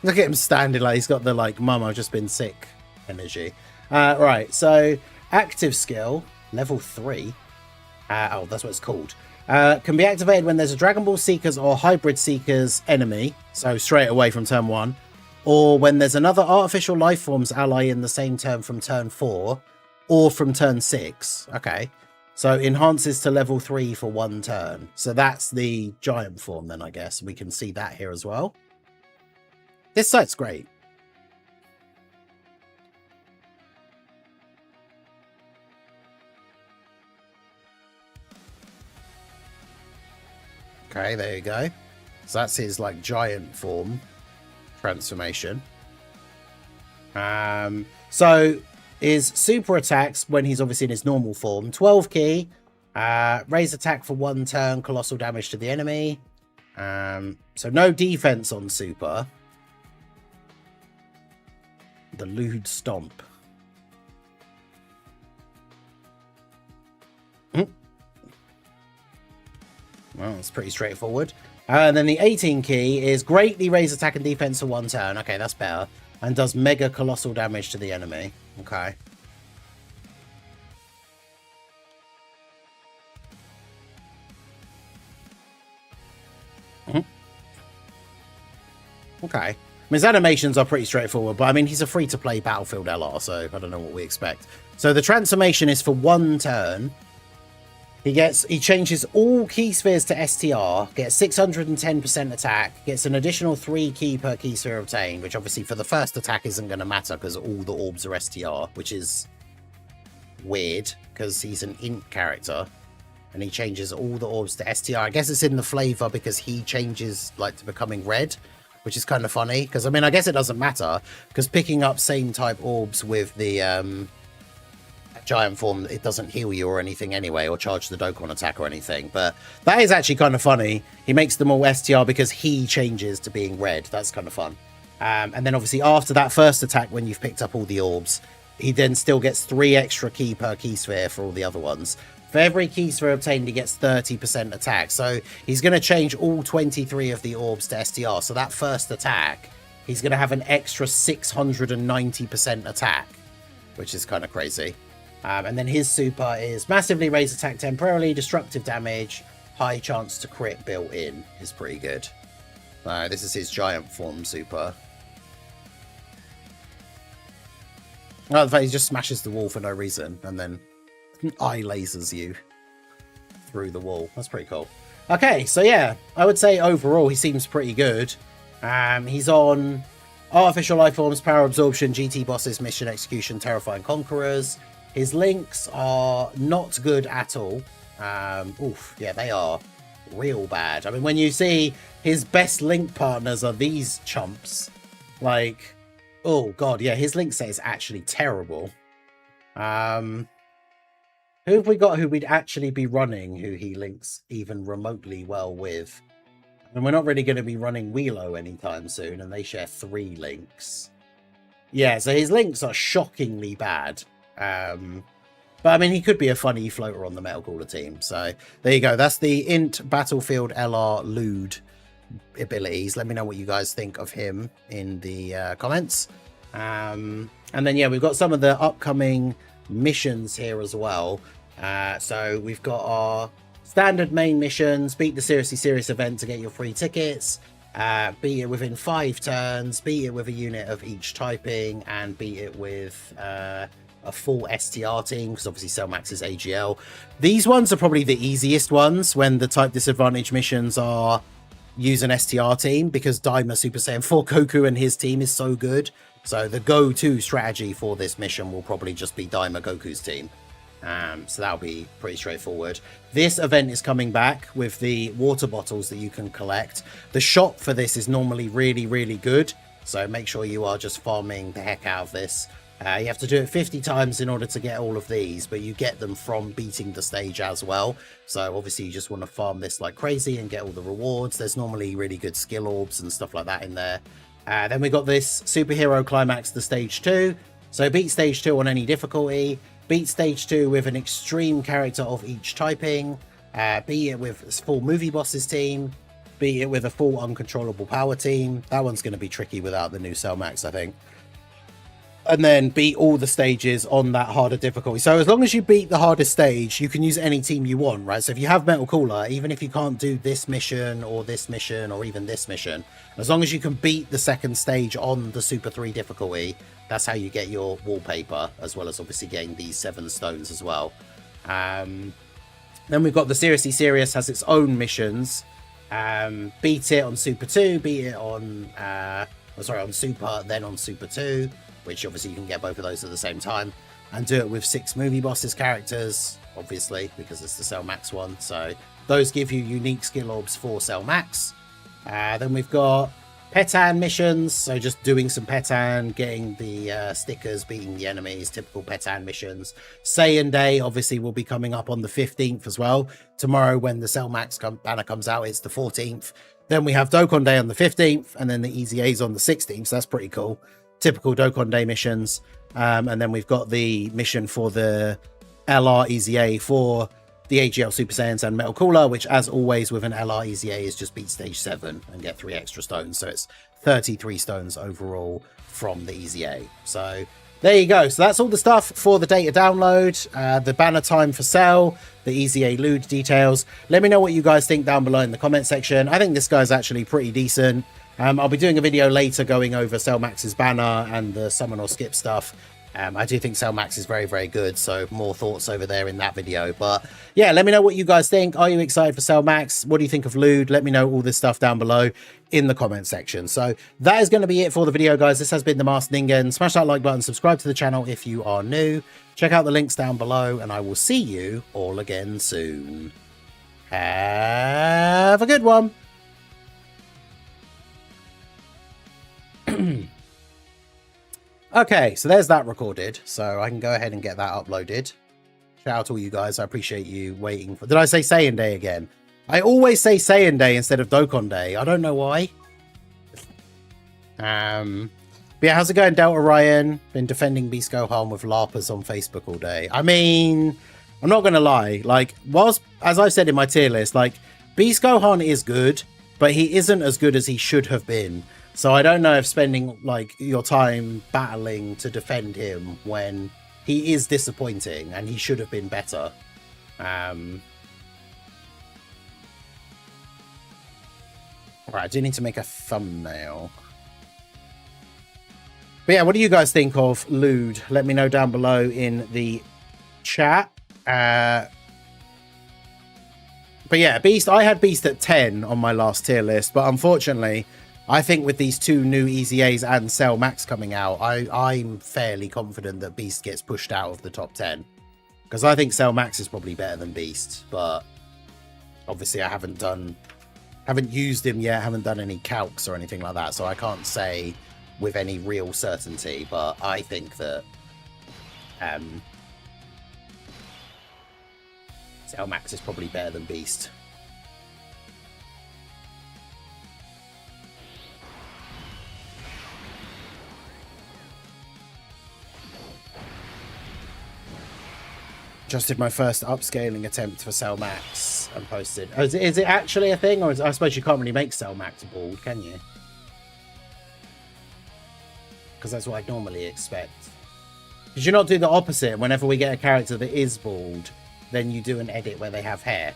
Look at him standing like he's got the like mum I've just been sick energy. Right, so active skill level 3. Oh, that's what it's called. Can be activated when there's a Dragon Ball Seekers or Hybrid Seekers enemy, so straight away from turn 1, or when there's another artificial life forms ally in the same turn from turn 4. Or from turn 6. Okay. So enhances to level 3 for 1 turn. So that's the giant form then, I guess. We can see that here as well. This site's great. Okay, there you go. So that's his like giant form transformation. So is super attacks when he's obviously in his normal form. 12 key, raise attack for 1 turn, colossal damage to the enemy. So no defense on super. The Luud Stomp. Well, it's pretty straightforward. And then the 18 key is greatly raise attack and defense for 1 turn. Okay, that's better. And does mega colossal damage to the enemy. Okay. Okay. I mean, his animations are pretty straightforward, but I mean, he's a free-to-play Battlefield LR, so I don't know what we expect. So the transformation is for 1 turn. He changes all key spheres to STR, gets 610% attack, gets an additional 3 key per key sphere obtained, which obviously for the first attack isn't going to matter because all the orbs are STR, which is weird because he's an int character and he changes all the orbs to STR. I guess it's in the flavor because he changes like to becoming red, which is kind of funny because I mean, I guess it doesn't matter because picking up same type orbs with the giant form, it doesn't heal you or anything anyway, or charge the Dokkan attack or anything. But that is actually kind of funny. He makes them all STR because he changes to being red. That's kind of fun. And then obviously after that first attack, when you've picked up all the orbs, he then still gets 3 extra ki per key sphere for all the other ones. For every key sphere obtained, he gets 30% attack. So he's going to change all 23 of the orbs to STR. So that first attack, he's going to have an extra 690% attack, which is kind of crazy. And then his super is massively raise attack temporarily, destructive damage, high chance to crit built in is pretty good. This is his giant form super. Oh, the fact he just smashes the wall for no reason and then eye lasers you through the wall. That's pretty cool. Okay, so yeah, I would say overall he seems pretty good. He's on Artificial Life Forms, Power Absorption, GT Bosses, Mission Execution, Terrifying Conquerors. His links are not good at all. Yeah, they are real bad. I mean, when you see his best link partners are these chumps, like, oh god, yeah, his link set is actually terrible. Who have we got who we'd actually be running who he links even remotely well with? And we're not really going to be running Wheelo anytime soon, and they share 3 links. Yeah, so his links are shockingly bad. But I mean, he could be a funny floater on the Metal Cooler team. So there you go. That's the Int Battlefield LR Luud abilities. Let me know what you guys think of him in the comments. And then, yeah, we've got some of the upcoming missions here as well. So we've got our standard main missions. Beat the Seriously Serious event to get your free tickets. Beat it within 5 turns. Beat it with a unit of each typing. And beat it with a full STR team, because obviously Cellmax is AGL. These ones are probably the easiest ones when the type disadvantage missions are use an STR team, because Daima Super Saiyan 4 Goku and his team is so good. So the go-to strategy for this mission will probably just be Daima Goku's team. So that'll be pretty straightforward. This event is coming back with the water bottles that you can collect. The shop for this is normally really, really good. So make sure you are just farming the heck out of this. You have to do it 50 times in order to get all of these, but you get them from beating the stage as well. So obviously you just want to farm this like crazy and get all the rewards. There's normally really good skill orbs and stuff like that in there. Then we got this Superhero Climax, the Stage 2. So beat Stage 2 on any difficulty. Beat Stage 2 with an extreme character of each typing. Beat it with a full Movie Bosses team. Beat it with a full Uncontrollable Power team. That one's going to be tricky without the new Cellmax, I think. And then beat all the stages on that harder difficulty. So as long as you beat the hardest stage, you can use any team you want, right? So if you have Metal Cooler, even if you can't do this mission or even this mission, as long as you can beat the second stage on the Super 3 difficulty, that's how you get your wallpaper, as well as obviously getting these 7 stones as well. Then we've got the Seriously Serious has its own missions. Beat it on Super 2, beat it on on Super, then on Super 2, which obviously you can get both of those at the same time, and do it with 6 Movie Bosses characters, obviously, because it's the Cellmax one. So those give you unique skill orbs for Cellmax. Then we've got Petan missions, so just doing some Petan, getting the stickers, beating the enemies, typical Petan missions. Saiyan Day obviously will be coming up on the 15th as well. Tomorrow when the Cellmax banner comes out, it's the 14th. Then we have Dokkan Day on the 15th, and then the Easy A's on the 16th, so that's pretty cool. Typical Dokkan Day missions. And then we've got the mission for the LR Easy A for the AGL Super Saiyans and Metal Cooler, which as always with an LR Easy A is just beat stage 7 and get 3 extra stones. So it's 33 stones overall from the Easy A. So there you go. So that's all the stuff for the data download, the banner time for sale, the Easy A Luud details. Let me know what you guys think down below in the comment section. I think this guy's actually pretty decent. I'll be doing a video later going over Cellmax's banner and the summon or skip stuff. I do think Cellmax is very, very good, so more thoughts over there in that video. But yeah, let me know what you guys think. Are you excited for Cellmax? What do you think of Luud? Let me know all this stuff down below in the comment section. So that is going to be it for the video, guys. This has been the Masked Ningen. Smash that like button, subscribe to the channel if you are new. Check out the links down below, and I will see you all again soon. Have a good one. Okay, so there's that recorded. So I can go ahead and get that uploaded. Shout out to all you guys. I appreciate you waiting for... Did I say Saiyan Day again? I always say Saiyan Day instead of Dokkan Day. I don't know why. But yeah, how's it going, Delta Ryan? Been defending Beast Gohan with LARPers on Facebook all day. I mean, I'm not going to lie. Like, whilst, as I've said in my tier list, like, Beast Gohan is good, but he isn't as good as he should have been. So I don't know if spending, like, your time battling to defend him when he is disappointing and he should have been better. Alright, I do need to make a thumbnail. But yeah, what do you guys think of Luud? Let me know down below in the chat. But yeah, Beast, I had Beast at 10 on my last tier list, but unfortunately, I think with these two new EZAs and Cell Max coming out, I'm fairly confident that Beast gets pushed out of the top 10. Because I think Cell Max is probably better than Beast, but obviously I haven't used him yet, haven't done any calcs or anything like that, so I can't say with any real certainty, but I think that Cell Max is probably better than Beast. Just did my first upscaling attempt for Cell Max and posted. Oh, is it actually a thing? Or I suppose you can't really make Cell Max bald, can you? Because that's what I'd normally expect. Did you not do the opposite? Whenever we get a character that is bald, then you do an edit where they have hair.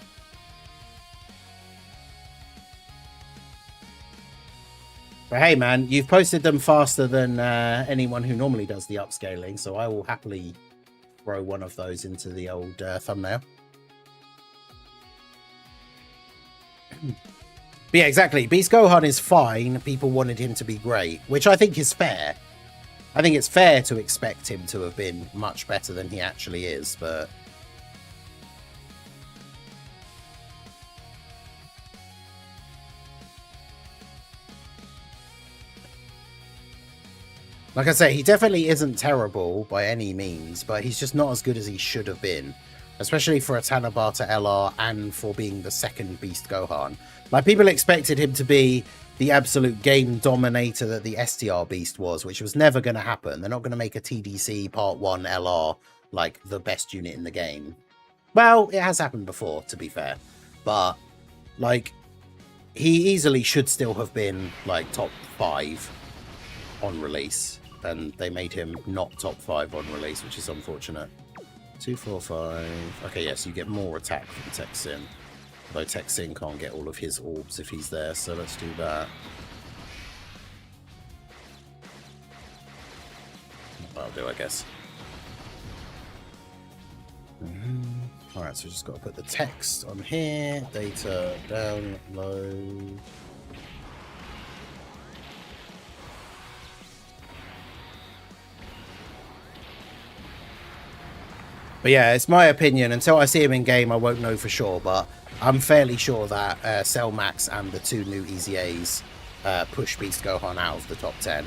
But hey man, you've posted them faster than anyone who normally does the upscaling, so I will happily throw one of those into the old thumbnail. But yeah, exactly. Beast Gohan is fine. People wanted him to be great, which I think is fair. I think it's fair to expect him to have been much better than he actually is, but... like I say, he definitely isn't terrible by any means, but he's just not as good as he should have been. Especially for a Tanabata LR and for being the second Beast Gohan. Like, people expected him to be the absolute game dominator that the STR Beast was, which was never going to happen. They're not going to make a TDC Part 1 LR, like, the best unit in the game. Well, it has happened before, to be fair. But, like, he easily should still have been, like, top 5 on release. And they made him not top 5 on release, which is unfortunate. 2, 4, 5. Okay, yes, you get more attack from Texin. Although Texin can't get all of his orbs if he's there, so let's do that. That'll do, I guess. Alright, so we just got to put the text on here. Data download. But yeah, it's my opinion. Until I see him in game, I won't know for sure. But I'm fairly sure that Cell Max and the two new EZAs push Beast Gohan out of the top 10.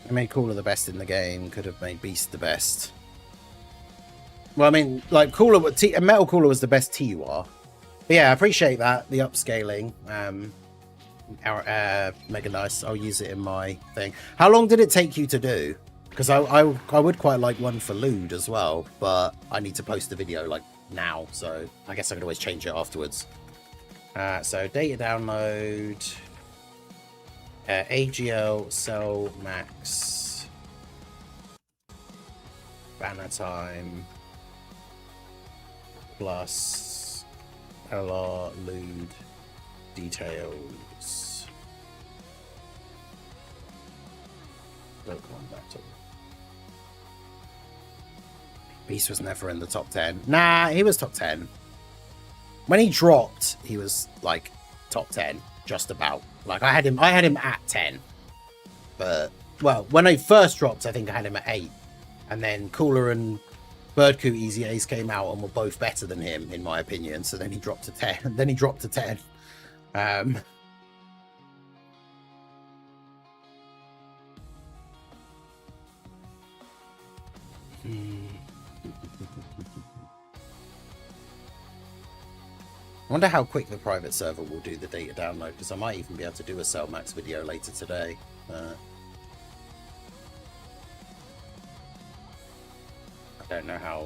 I made Cooler the best in the game. Could have made Beast the best. Well, I mean, like, Cooler, Metal Cooler was the best TUR. But yeah, I appreciate that, the upscaling. Mega nice. I'll use it in my thing. How long did it take you to do? Because I would quite like one for Luud as well, but I need to post the video, like, now. So I guess I could always change it afterwards. So data download. AGL, Cell Max. Banner time. Plus LR Luud details. Beast was never in the top 10. Nah, he was top 10. When he dropped, he was like top 10, just about. Like I had him at 10. But Well, when I first dropped, I think I had him at 8. And then Cooler and Birdcoo Easy Ace came out and were both better than him, in my opinion. So then he dropped to 10. Then he dropped to 10. I wonder how quick the private server will do the data download, because I might even be able to do a Cell Max video later today. I don't know how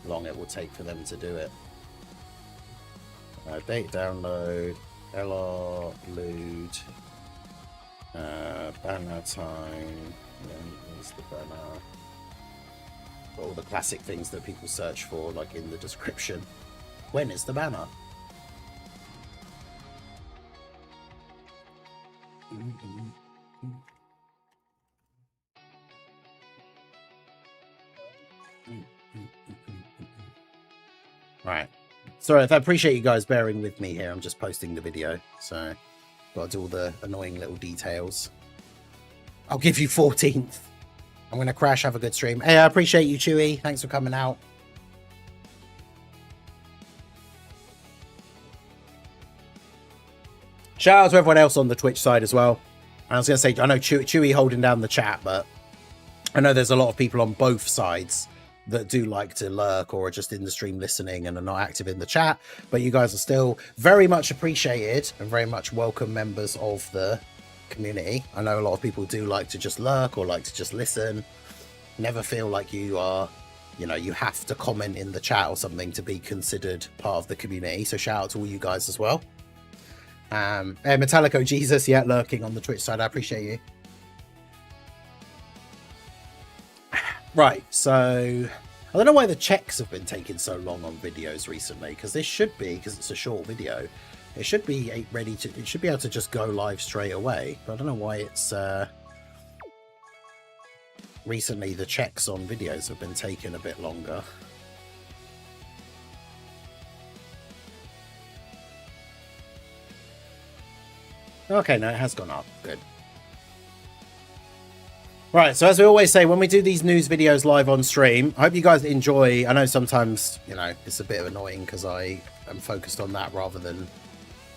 long it will take for them to do it. Date download, LR, Luud, banner time, where's the banner? All the classic things that people search for, like in the description. When is the banner? Right. Sorry, I appreciate you guys bearing with me here. I'm just posting the video, so got to do all the annoying little details. I'll give you 14th. I'm going to crash. Have a good stream. Hey, I appreciate you, Chewy. Thanks for coming out. Shout out to everyone else on the Twitch side as well. I was going to say, I know Chewy holding down the chat, but I know there's a lot of people on both sides that do like to lurk or are just in the stream listening and are not active in the chat. But you guys are still very much appreciated and very much welcome members of the community. I know a lot of people do like to just lurk or like to just listen. Never feel like you are, you know, you have to comment in the chat or something to be considered part of the community. So shout out to all you guys as well. Metallico Jesus, yeah, lurking on the Twitch side. I appreciate you. Right, so I don't know why the checks have been taking so long on videos recently, because this should be, because it's a short video, it should be ready to, it should be able to just go live straight away. But I don't know why it's recently the checks on videos have been taking a bit longer. Okay, no, it has gone up. Good. Right, so as we always say, when we do these news videos live on stream, I hope you guys enjoy. I know sometimes, you know, it's a bit annoying because I am focused on that rather than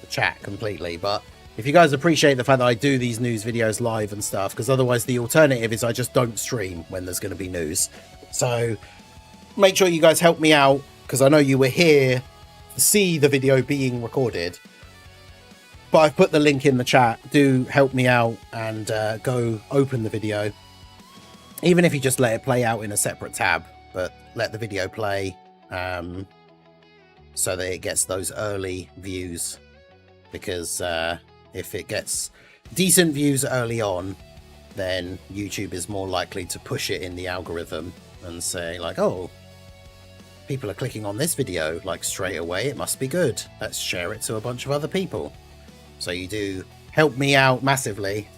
the chat completely. But if you guys appreciate the fact that I do these news videos live and stuff, because otherwise the alternative is I just don't stream when there's going to be news. So make sure you guys help me out, because I know you were here to see the video being recorded. But I've put the link in the chat. Do help me out and go open the video. Even if you just let it play out in a separate tab, but let the video play so that it gets those early views. Because if it gets decent views early on, then YouTube is more likely to push it in the algorithm and say like, oh, people are clicking on this video like straight away. It must be good. Let's share it to a bunch of other people. So you do help me out massively.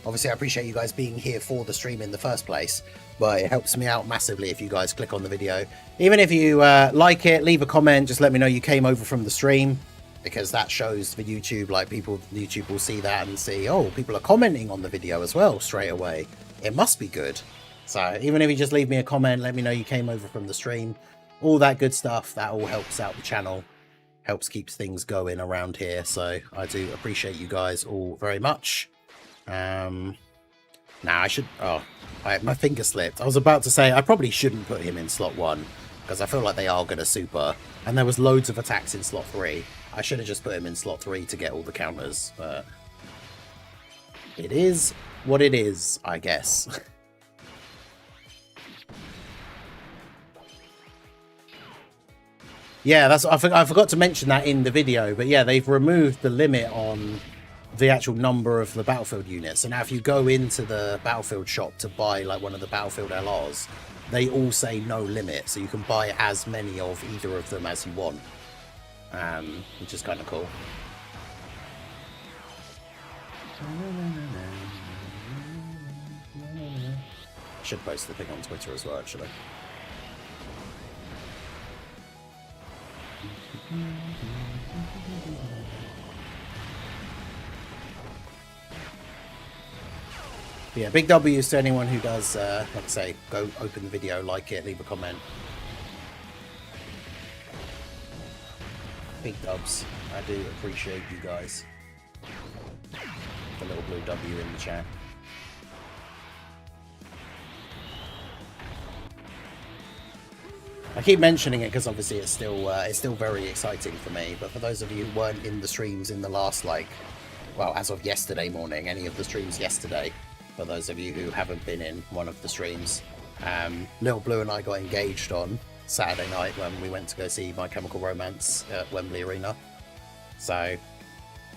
Obviously, I appreciate you guys being here for the stream in the first place, but it helps me out massively if you guys click on the video. Even if you like it, leave a comment, just let me know you came over from the stream, because that shows for YouTube, like YouTube will see that and see, oh, people are commenting on the video as well straight away. It must be good. So even if you just leave me a comment, let me know you came over from the stream, all that good stuff, that all helps out the channel. Helps keeps things going around here, so I do appreciate you guys all very much. Now I should, my finger slipped. I was about to say I probably shouldn't put him in slot 1 because I feel like they are going to super, and there was loads of attacks in slot 3. I should have just put him in slot 3 to get all the counters, but it is what it is, I guess. Yeah, that's I forgot to mention that in the video, but yeah, they've removed the limit on the actual number of the battlefield units. So now if you go into the battlefield shop to buy like one of the battlefield LRs, they all say no limit, so you can buy as many of either of them as you want, which is kind of cool. I should post the thing on Twitter as well, actually. Yeah, big W's to anyone who does, like I say, go open the video, like it, leave a comment. Big dubs. I do appreciate you guys. The little blue W in the chat. I keep mentioning it because obviously it's still very exciting for me. But for those of you who weren't in the streams in the last, like, well, as of yesterday morning, any of the streams yesterday, for those of you who haven't been in one of the streams, Little Blue and I got engaged on Saturday night when we went to go see My Chemical Romance at Wembley Arena. So,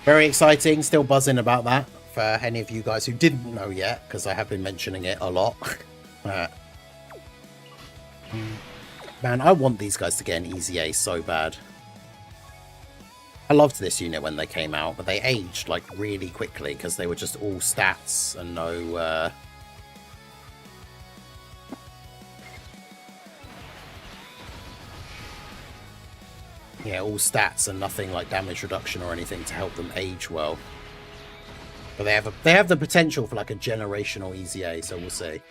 very exciting, still buzzing about that for any of you guys who didn't know yet, because I have been mentioning it a lot. Man, I want these guys to get an easy A so bad. I loved this unit when they came out, but they aged like really quickly because they were just all stats and no yeah, all stats and nothing like damage reduction or anything to help them age well. But they have the potential for like a generational easy A, so we'll see.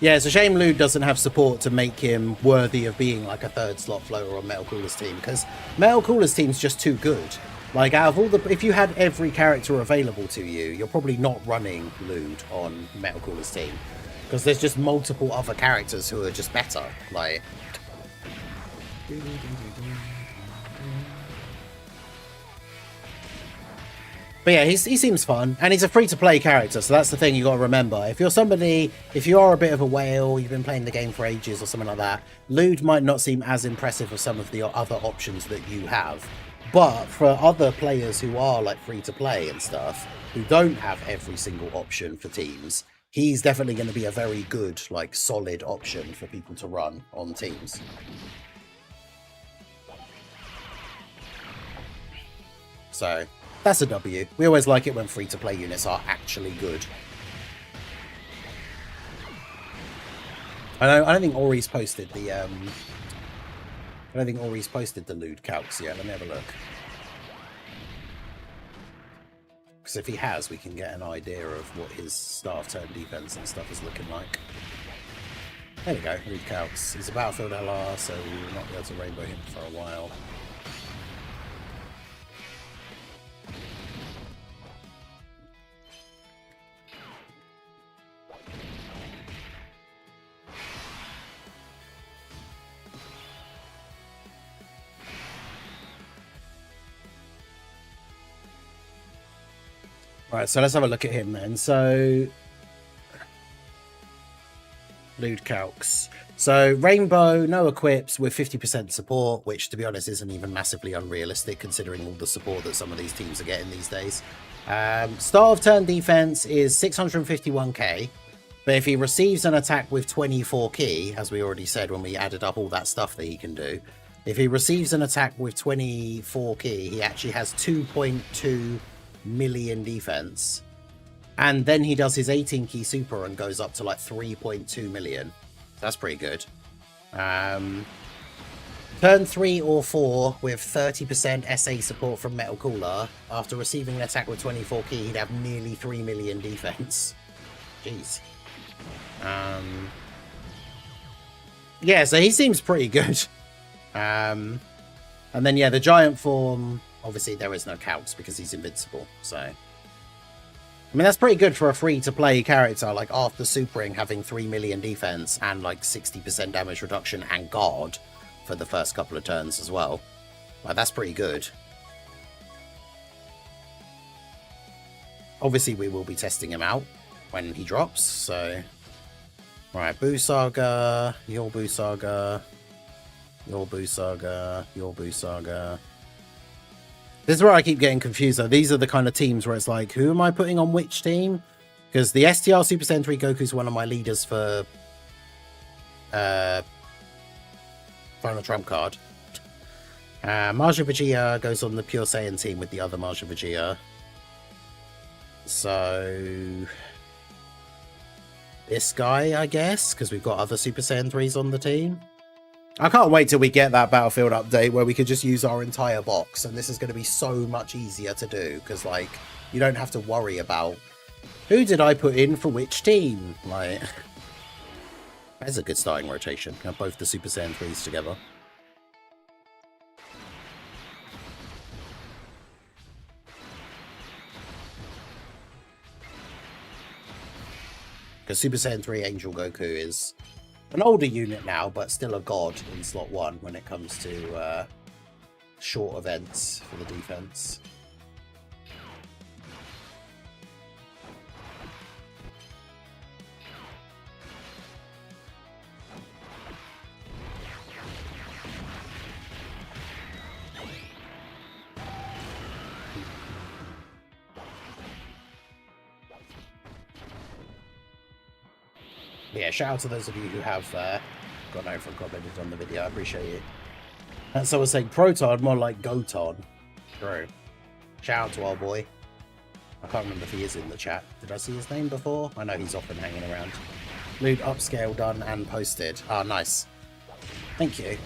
Yeah, it's a shame Luud doesn't have support to make him worthy of being like a third slot floater on Metal Cooler's team, because Metal Cooler's team's just too good. Like, out of all the... If you had every character available to you, you're probably not running Luud on Metal Cooler's team, because there's just multiple other characters who are just better. Like... But yeah, he seems fun, and he's a free-to-play character, so that's the thing you got to remember. If you're somebody, if you are a bit of a whale, you've been playing the game for ages or something like that, Luud might not seem as impressive as some of the other options that you have. But for other players who are like free-to-play and stuff, who don't have every single option for teams, he's definitely going to be a very good, like, solid option for people to run on teams. So... that's a W. We always like it when free-to-play units are actually good. I don't think Ori's posted the Luud calcs yet. Let me have a look. Because if he has, we can get an idea of what his staff turn defense and stuff is looking like. There we go, Luud calcs. He's a Battlefield LR, so we will not be able to rainbow him for a while. Right, so let's have a look at him then. So, Luud calcs. So, Rainbow, no equips with 50% support, which to be honest isn't even massively unrealistic considering all the support that some of these teams are getting these days. Start of turn defense is 651k, but if he receives an attack with 24 key, as we already said when we added up all that stuff that he can do, if he receives an attack with 24 key, he actually has 2.2 million defense, and then he does his 18 key super and goes up to like 3.2 million. That's pretty good. Turn 3 or 4 with 30% SA support from Metal Cooler, after receiving an attack with 24 key, he'd have nearly 3 million defense. Jeez. Yeah, so he seems pretty good. And then yeah, the giant form, obviously there is no calcs because he's invincible, so... I mean, that's pretty good for a free-to-play character, like after supering having 3 million defense and like 60% damage reduction and guard for the first couple of turns as well. Like, that's pretty good. Obviously, we will be testing him out when he drops, so... Right, Boo Saga, your Boo Saga, your Boo Saga, your Boo Saga... This is where I keep getting confused, though. These are the kind of teams where it's like, who am I putting on which team? Because the STR Super Sentai Goku's one of my leaders for Final Trump card. Majin Vegeta goes on the Pure Saiyan team with the other Majin Vegeta. So... this guy, I guess, because we've got other Super Saiyan 3s on the team. I can't wait till we get that Battlefield update where we could just use our entire box, and this is going to be so much easier to do, because, like, you don't have to worry about Who did I put in for which team? Like, that's a good starting rotation. Have both the Super Saiyan 3s together. Because Super Saiyan 3 Angel Goku is an older unit now, but still a god in slot 1 when it comes to short events for the defense. Yeah, shout out to those of you who have gone over and commented on the video. I appreciate you. And someone saying Proton, more like Goton. True. Shout out to our boy. I can't remember if he is in the chat. Did I see his name before? I know he's often hanging around. Luud upscale done and posted. Ah, nice. Thank you.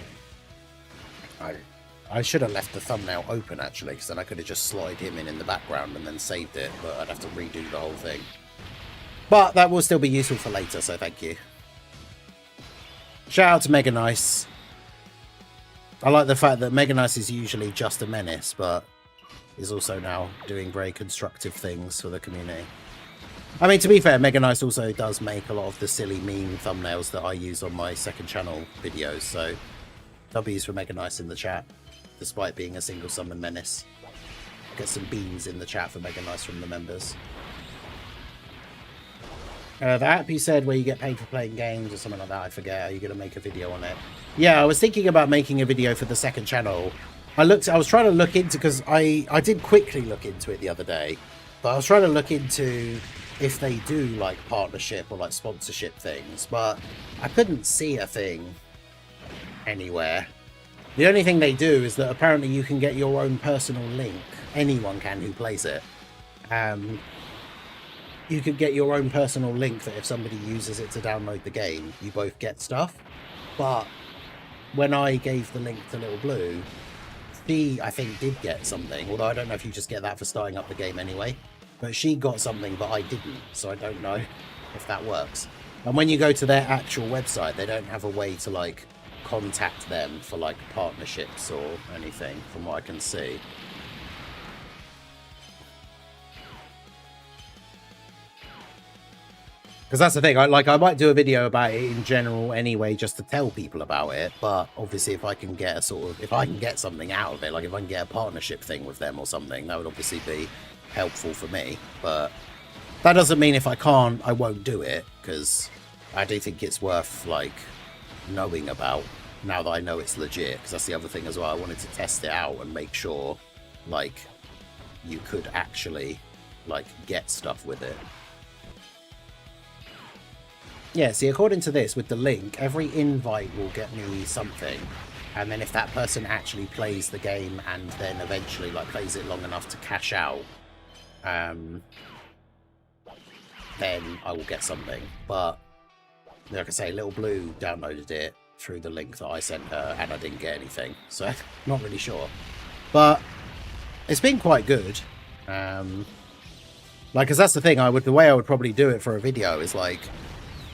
I should have left the thumbnail open actually, because then I could have just slotted him in the background and then saved it, but I'd have to redo the whole thing. But that will still be useful for later, so thank you. Shout out to Mega Nice. I like the fact that Mega Nice is usually just a menace, but is also now doing very constructive things for the community. I mean, to be fair, Mega Nice also does make a lot of the silly meme thumbnails that I use on my second channel videos, so W's for Mega Nice in the chat, despite being a single summon menace. Get some beans in the chat for Mega Nice from the members. The app you said where you get paid for playing games or something like that, I forget. Are you going to make a video on it? Yeah, I was thinking about making a video for the second channel. I was trying to look into, because I did quickly look into it the other day, but I was trying to look into if they do like partnership or like sponsorship things, but I couldn't see a thing anywhere. The only thing they do is that apparently you can get your own personal link. Anyone can who plays it. You could get your own personal link that if somebody uses it to download the game, you both get stuff. But when I gave the link to Little Blue, she, I think, did get something. Although I don't know if you just get that for starting up the game anyway. But she got something, but I didn't. So I don't know if that works. And when you go to their actual website, they don't have a way to, like, contact them for, like, partnerships or anything, from what I can see. Because that's the thing, I might do a video about it in general anyway, just to tell people about it. But obviously, if I can get if I can get something out of it, like if I can get a partnership thing with them or something, that would obviously be helpful for me. But that doesn't mean if I can't, I won't do it, because I do think it's worth like knowing about now that I know it's legit. Because that's the other thing as well. I wanted to test it out and make sure like you could actually like get stuff with it. Yeah, see, according to this, with the link, every invite will get me something. And then if that person actually plays the game and then eventually, like, plays it long enough to cash out, then I will get something. But, like I say, Little Blue downloaded it through the link that I sent her, and I didn't get anything. So, not really sure. But, it's been quite good. Like, because that's the thing, the way I would probably do it for a video is, like,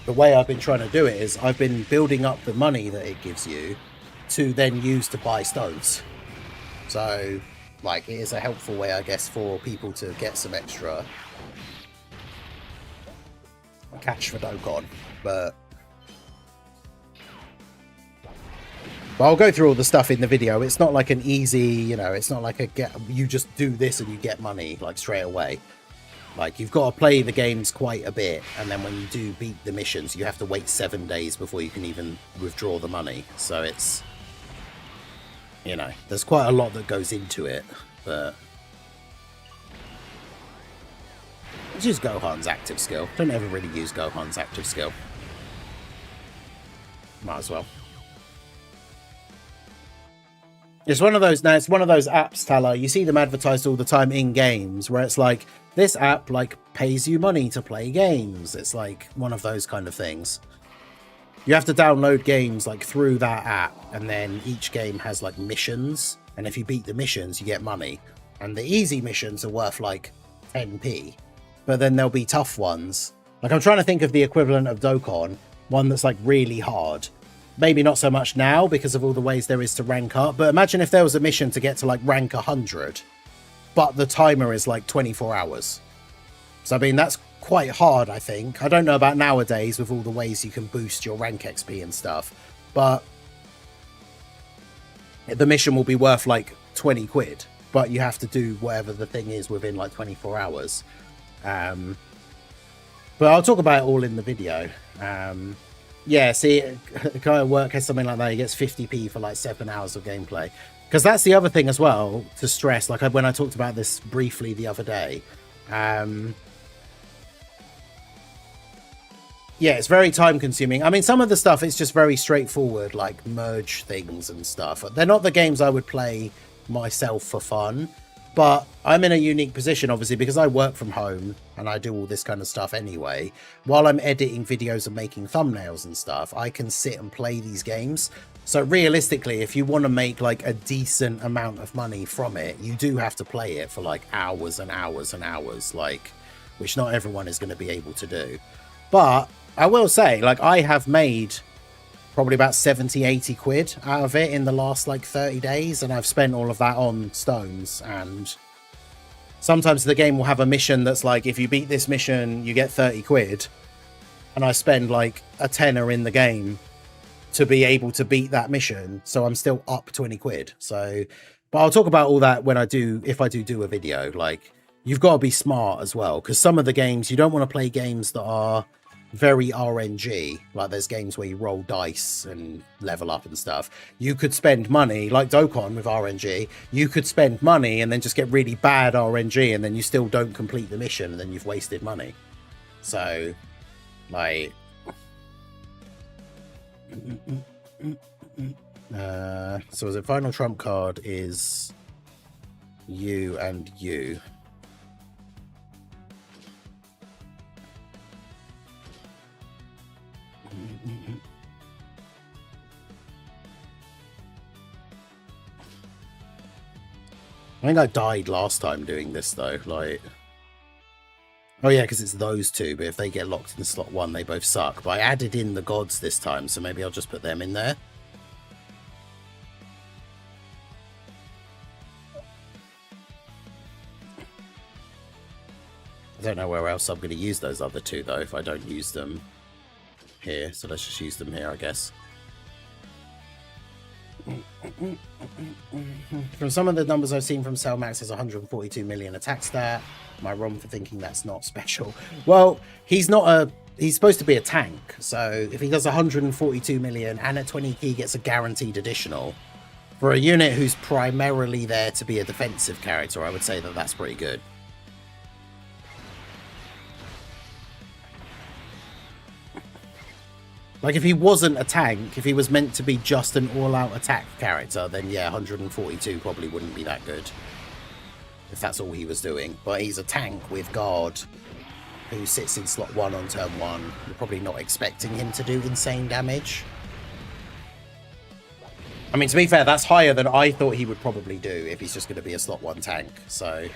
the way I've been trying to do it is I've been building up the money that it gives you to then use to buy stones. So, like, it is a helpful way, I guess, for people to get some extra cash for Dokkan. But I'll go through all the stuff in the video. It's not like an easy, you know, it's not like you just do this and you get money, like, straight away. Like, you've got to play the games quite a bit, and then when you do beat the missions, you have to wait 7 days before you can even withdraw the money. So it's, you know, there's quite a lot that goes into it, but let's use Gohan's active skill. Don't ever really use Gohan's active skill. Might as well. It's one of those, now it's one of those apps, Tala, you see them advertised all the time in games, where it's like, this app, like, pays you money to play games. It's like one of those kind of things. You have to download games, like, through that app, and then each game has, like, missions, and if you beat the missions, you get money. And the easy missions are worth, like, 10p, but then there'll be tough ones. Like, I'm trying to think of the equivalent of Dokkan, one that's like really hard. Maybe not so much now because of all the ways there is to rank up, but imagine if there was a mission to get to like rank 100, but the timer is like 24 hours. So, I mean, that's quite hard, I think. I don't know about nowadays with all the ways you can boost your rank XP and stuff, but the mission will be worth like 20 quid, but you have to do whatever the thing is within like 24 hours. But I'll talk about it all in the video. Yeah, see, a guy at work has something like that. He gets 50p for like 7 hours of gameplay. Because that's the other thing as well to stress. Like when I talked about this briefly the other day. Yeah, it's very time consuming. I mean, some of the stuff is just very straightforward, like merge things and stuff. They're not the games I would play myself for fun. But I'm in a unique position, obviously, because I work from home and I do all this kind of stuff anyway. While I'm editing videos and making thumbnails and stuff, I can sit and play these games. So realistically, if you want to make like a decent amount of money from it, you do have to play it for like hours and hours and hours, like, which not everyone is going to be able to do. But I will say, like, I have made probably about 70, 80 quid out of it in the last like 30 days. And I've spent all of that on stones. And sometimes the game will have a mission that's like, if you beat this mission, you get 30 quid. And I spend like a tenner in the game to be able to beat that mission. So I'm still up 20 quid. So, but I'll talk about all that when I do, if I do a video. Like, you've got to be smart as well. Because some of the games, you don't want to play games that are very RNG. Like, there's games where you roll dice and level up and stuff. You could spend money, like Dokkan with RNG. You could spend money and then just get really bad RNG, and then you still don't complete the mission, and then you've wasted money. So, like, so the final trump card is you and you. I think I died last time doing this though, like, oh yeah, because it's those two, but if they get locked in slot 1, they both suck. But I added in the gods this time, so maybe I'll just put them in there. I don't know where else I'm going to use those other two though, if I don't use them here. So let's just use them here, I guess. From some of the numbers I've seen from Cellmax, has 142 million attack stat. Am I wrong for thinking that's not special? Well, he's supposed to be a tank, so if he does 142 million and at 20 key gets a guaranteed additional for a unit who's primarily there to be a defensive character, I would say that that's pretty good. Like, if he wasn't a tank, if he was meant to be just an all-out attack character, then yeah, 142 probably wouldn't be that good. If that's all he was doing. But he's a tank with guard who sits in slot 1 on turn 1. You're probably not expecting him to do insane damage. I mean, to be fair, that's higher than I thought he would probably do if he's just going to be a slot 1 tank, so...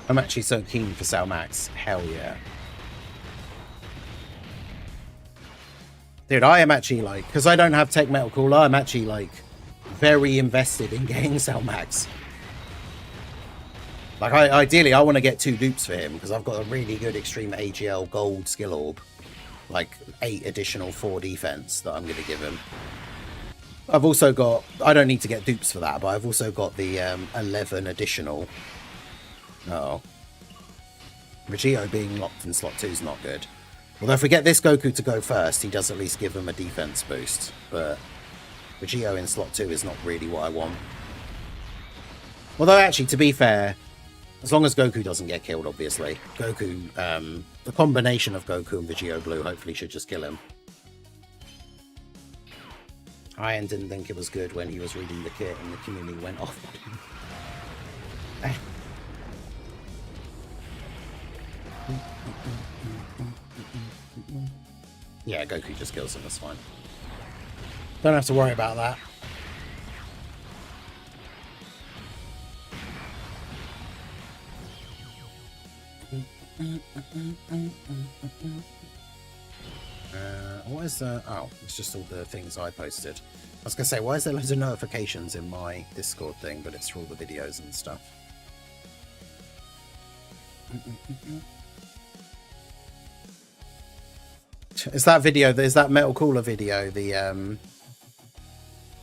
I'm actually so keen for Cell Max. Hell yeah. Dude, I am actually like, because I don't have Tech Metal Cooler, I'm actually like very invested in getting Cell Max. Like, ideally, I want to get 2 dupes for him because I've got a really good Extreme AGL Gold Skill Orb. Like 8 additional 4 defense that I'm going to give him. I've also got, I don't need to get dupes for that, but I've also got the 11 additional. Oh. Vegito being locked in slot 2 is not good. Although if we get this Goku to go first, he does at least give him a defense boost. But Vegito in slot 2 is not really what I want. Although actually, to be fair, as long as Goku doesn't get killed, obviously. Goku, the combination of Goku and Vegito Blue hopefully should just kill him. Ian didn't think it was good when he was reading the kit and the community went off. Yeah, Goku just kills him, that's fine. Don't have to worry about that. What is the... Oh, it's just all the things I posted. I was going to say, why is there loads of notifications in my Discord thing, but it's for all the videos and stuff. Is that video, is that Metal Cooler video, the,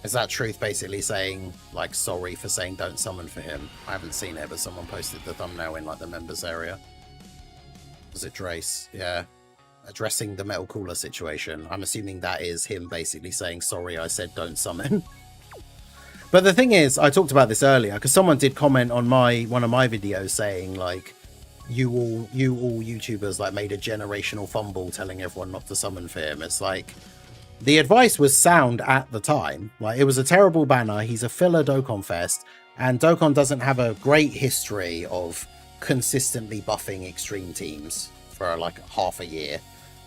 is that Truth basically saying, like, sorry for saying don't summon for him? I haven't seen it, but someone posted the thumbnail in, like, the members area. Was it Drace? Yeah. Addressing the Metal Cooler situation. I'm assuming that is him basically saying, sorry, I said don't summon. But the thing is, I talked about this earlier, because someone did comment on one of my videos saying, like, you all YouTubers, like, made a generational fumble telling everyone not to summon for him. It's like, the advice was sound at the time. Like, it was a terrible banner. He's a filler Dokkan Fest, and Dokkan doesn't have a great history of consistently buffing extreme teams for like half a year.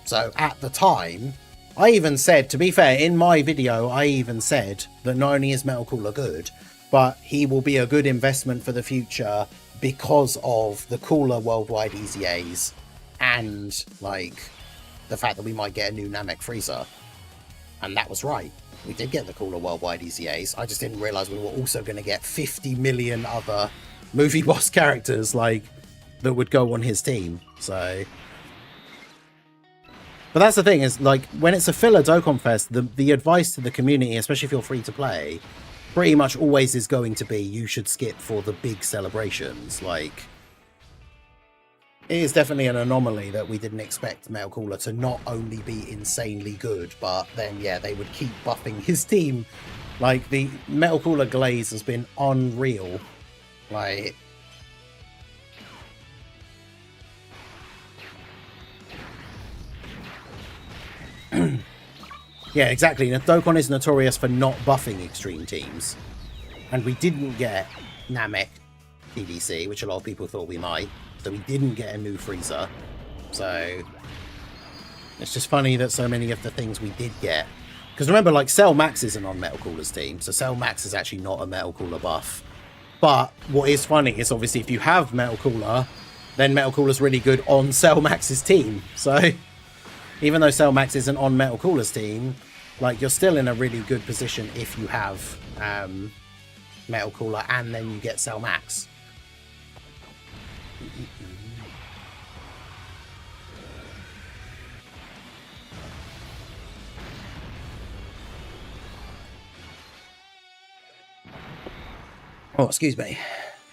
So at the time, I even said, to be fair, in my video, I even said that not only is Metal Cooler good, but he will be a good investment for the future because of the cooler worldwide EZAs and like the fact that we might get a new Namek Frieza. And that was right. We did get the cooler worldwide EZAs. I just didn't realize we were also going to get 50 million other movie boss characters like that would go on his team. So, but that's the thing, is like when it's a filler Dokkan Fest, the advice to the community, especially if you're free to play, pretty much always is going to be you should skip for the big celebrations. Like, it is definitely an anomaly that we didn't expect Metal Cooler to not only be insanely good, but then yeah, they would keep buffing his team. Like, the Metal Cooler glaze has been unreal. Like, yeah, exactly. Dokkan is notorious for not buffing extreme teams, and we didn't get Namek TDC, which a lot of people thought we might. So we didn't get a new Frieza. So it's just funny that so many of the things we did get, because remember, like, Cell Max isn't on Metal Cooler's team, so Cell Max is actually not a Metal Cooler buff. But what is funny is obviously if you have Metal Cooler, then Metal Cooler's really good on Cell Max's team. So even though Cell Max isn't on Metal Cooler's team, like, you're still in a really good position if you have Metal Cooler and then you get Cell Max. Oh, excuse me.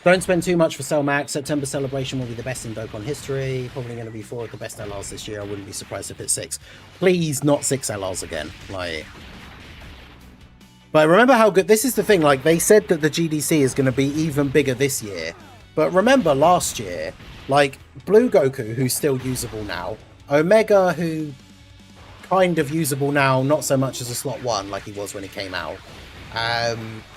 Don't spend too much for Cell Max. September celebration will be the best in Dokkan history. Probably going to be 4 of the best LRs this year. I wouldn't be surprised if it's 6. Please, not 6 LRs again. Like, but remember how good... This is the thing. Like, they said that the GDC is going to be even bigger this year. But remember last year, like, Blue Goku, who's still usable now. Omega, who kind of usable now, not so much as a slot 1 like he was when he came out.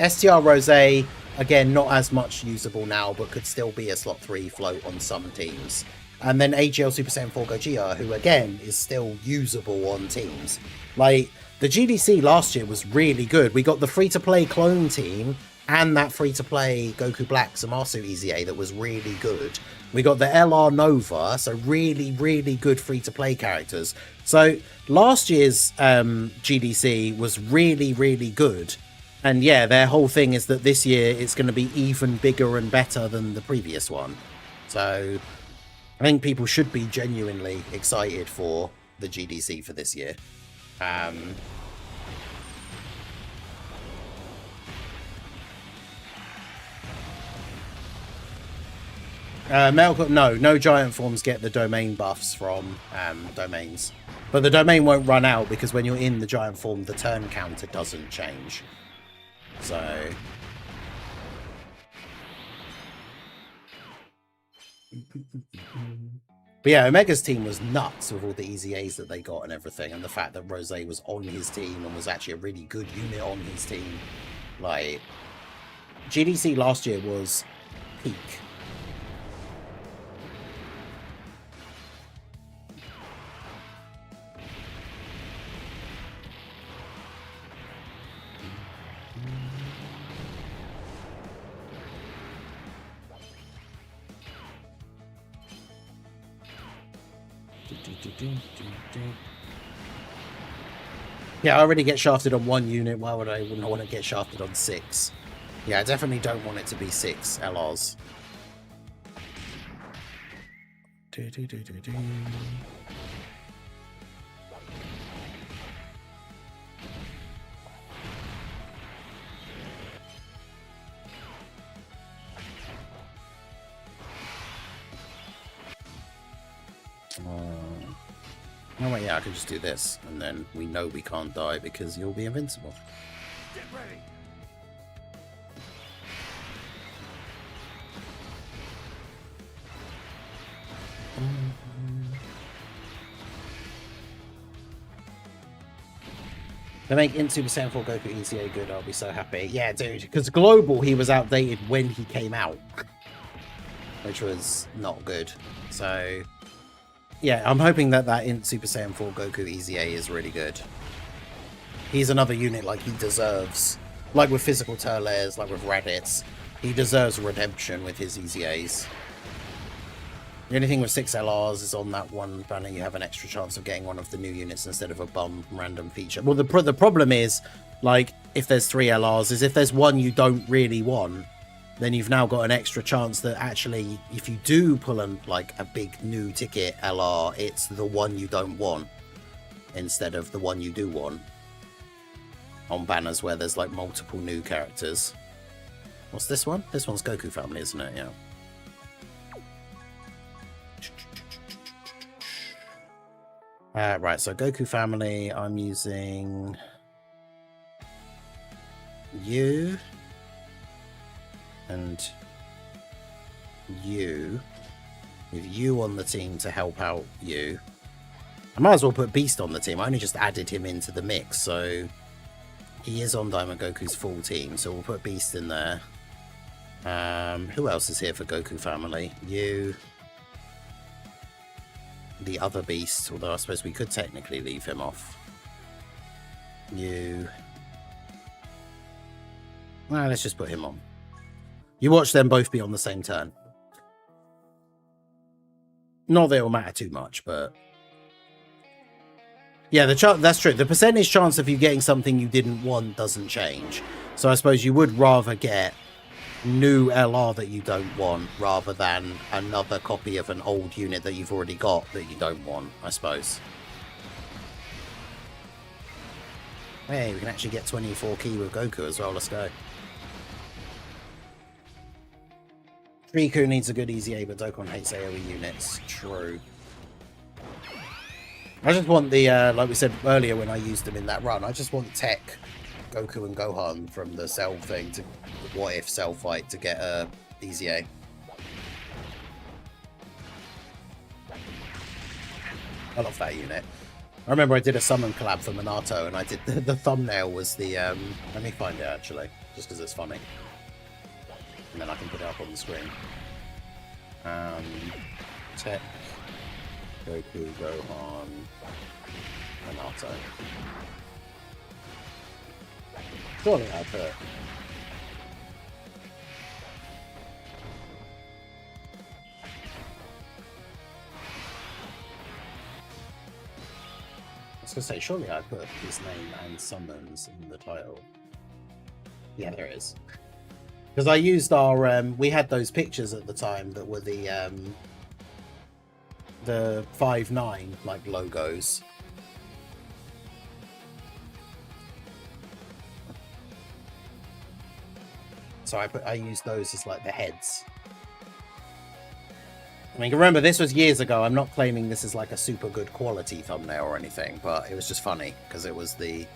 STR Rose, again, not as much usable now, but could still be a slot 3 float on some teams. And then AGL Super Saiyan 4 Gogeta, who again is still usable on teams. Like, the GDC last year was really good. We got the free-to-play clone team, and that free-to-play Goku Black Zamasu EZA that was really good. We got the LR Nova, so really, really good free-to-play characters. So last year's GDC was really, really good. And yeah, their whole thing is that this year it's going to be even bigger and better than the previous one. So I think people should be genuinely excited for the GDC for this year. No giant forms get the domain buffs from domains. But the domain won't run out because when you're in the giant form, the turn counter doesn't change. So... But yeah, Omega's team was nuts with all the EZAs that they got and everything, and the fact that Rose was on his team and was actually a really good unit on his team. Like, GDC last year was peak. Yeah, I already get shafted on 1 unit. Why would I wouldn't want to get shafted on 6? Yeah, I definitely don't want it to be 6 LRs. Oh wait, yeah, I could just do this, and then we know we can't die because you'll be invincible. Get ready. They make Int Super Saiyan 4 Goku ECA good, I'll be so happy. Yeah, dude, because Global, he was outdated when he came out, which was not good. So... yeah, I'm hoping that Int Super Saiyan 4 Goku EZA is really good. He's another unit like he deserves. Like with Physical Turles, like with Raditz. He deserves redemption with his EZAs. The only thing with 6 LRs is on that one banner you have an extra chance of getting one of the new units instead of a bum random feature. Well, the problem is, like, if there's 3 LRs, is if there's one you don't really want, then you've now got an extra chance that actually, if you do pull like a big new ticket LR, it's the one you don't want instead of the one you do want on banners where there's like multiple new characters. What's this one? This one's Goku Family, isn't it? Yeah. Right, so Goku Family, I'm using you and you, with you on the team to help out you. I might as well put Beast on the team. I only just added him into the mix, so he is on Diamond Goku's full team, so we'll put Beast in there. Who else is here for Goku Family? You, the other Beast, although I suppose we could technically leave him off. You, well, let's just put him on. You watch them both be on the same turn. Not that it'll matter too much, but yeah, that's true. The percentage chance of you getting something you didn't want doesn't change. So I suppose you would rather get new LR that you don't want rather than another copy of an old unit that you've already got that you don't want, I suppose. Hey, we can actually get 24 key with Goku as well. Let's go. Riku needs a good EZA, but Dokkan hates AoE units. True. I just want the, like we said earlier when I used them in that run, I just want Tech, Goku and Gohan from the Cell thing to What If Cell fight to get a EZA. I love that unit. I remember I did a summon collab for Minato and I did the thumbnail was the, let me find it actually, just because it's funny. And then I can put it up on the screen. Tech, Goku, Gohan, Minato. Surely I put was gonna say, surely I put his name and summons in the title. Yeah, there it is. Because I used our we had those pictures at the time that were the 5-9 like logos. So I used those as like the heads. I mean, remember, this was years ago. I'm not claiming this is like a super good quality thumbnail or anything, but it was just funny because it was the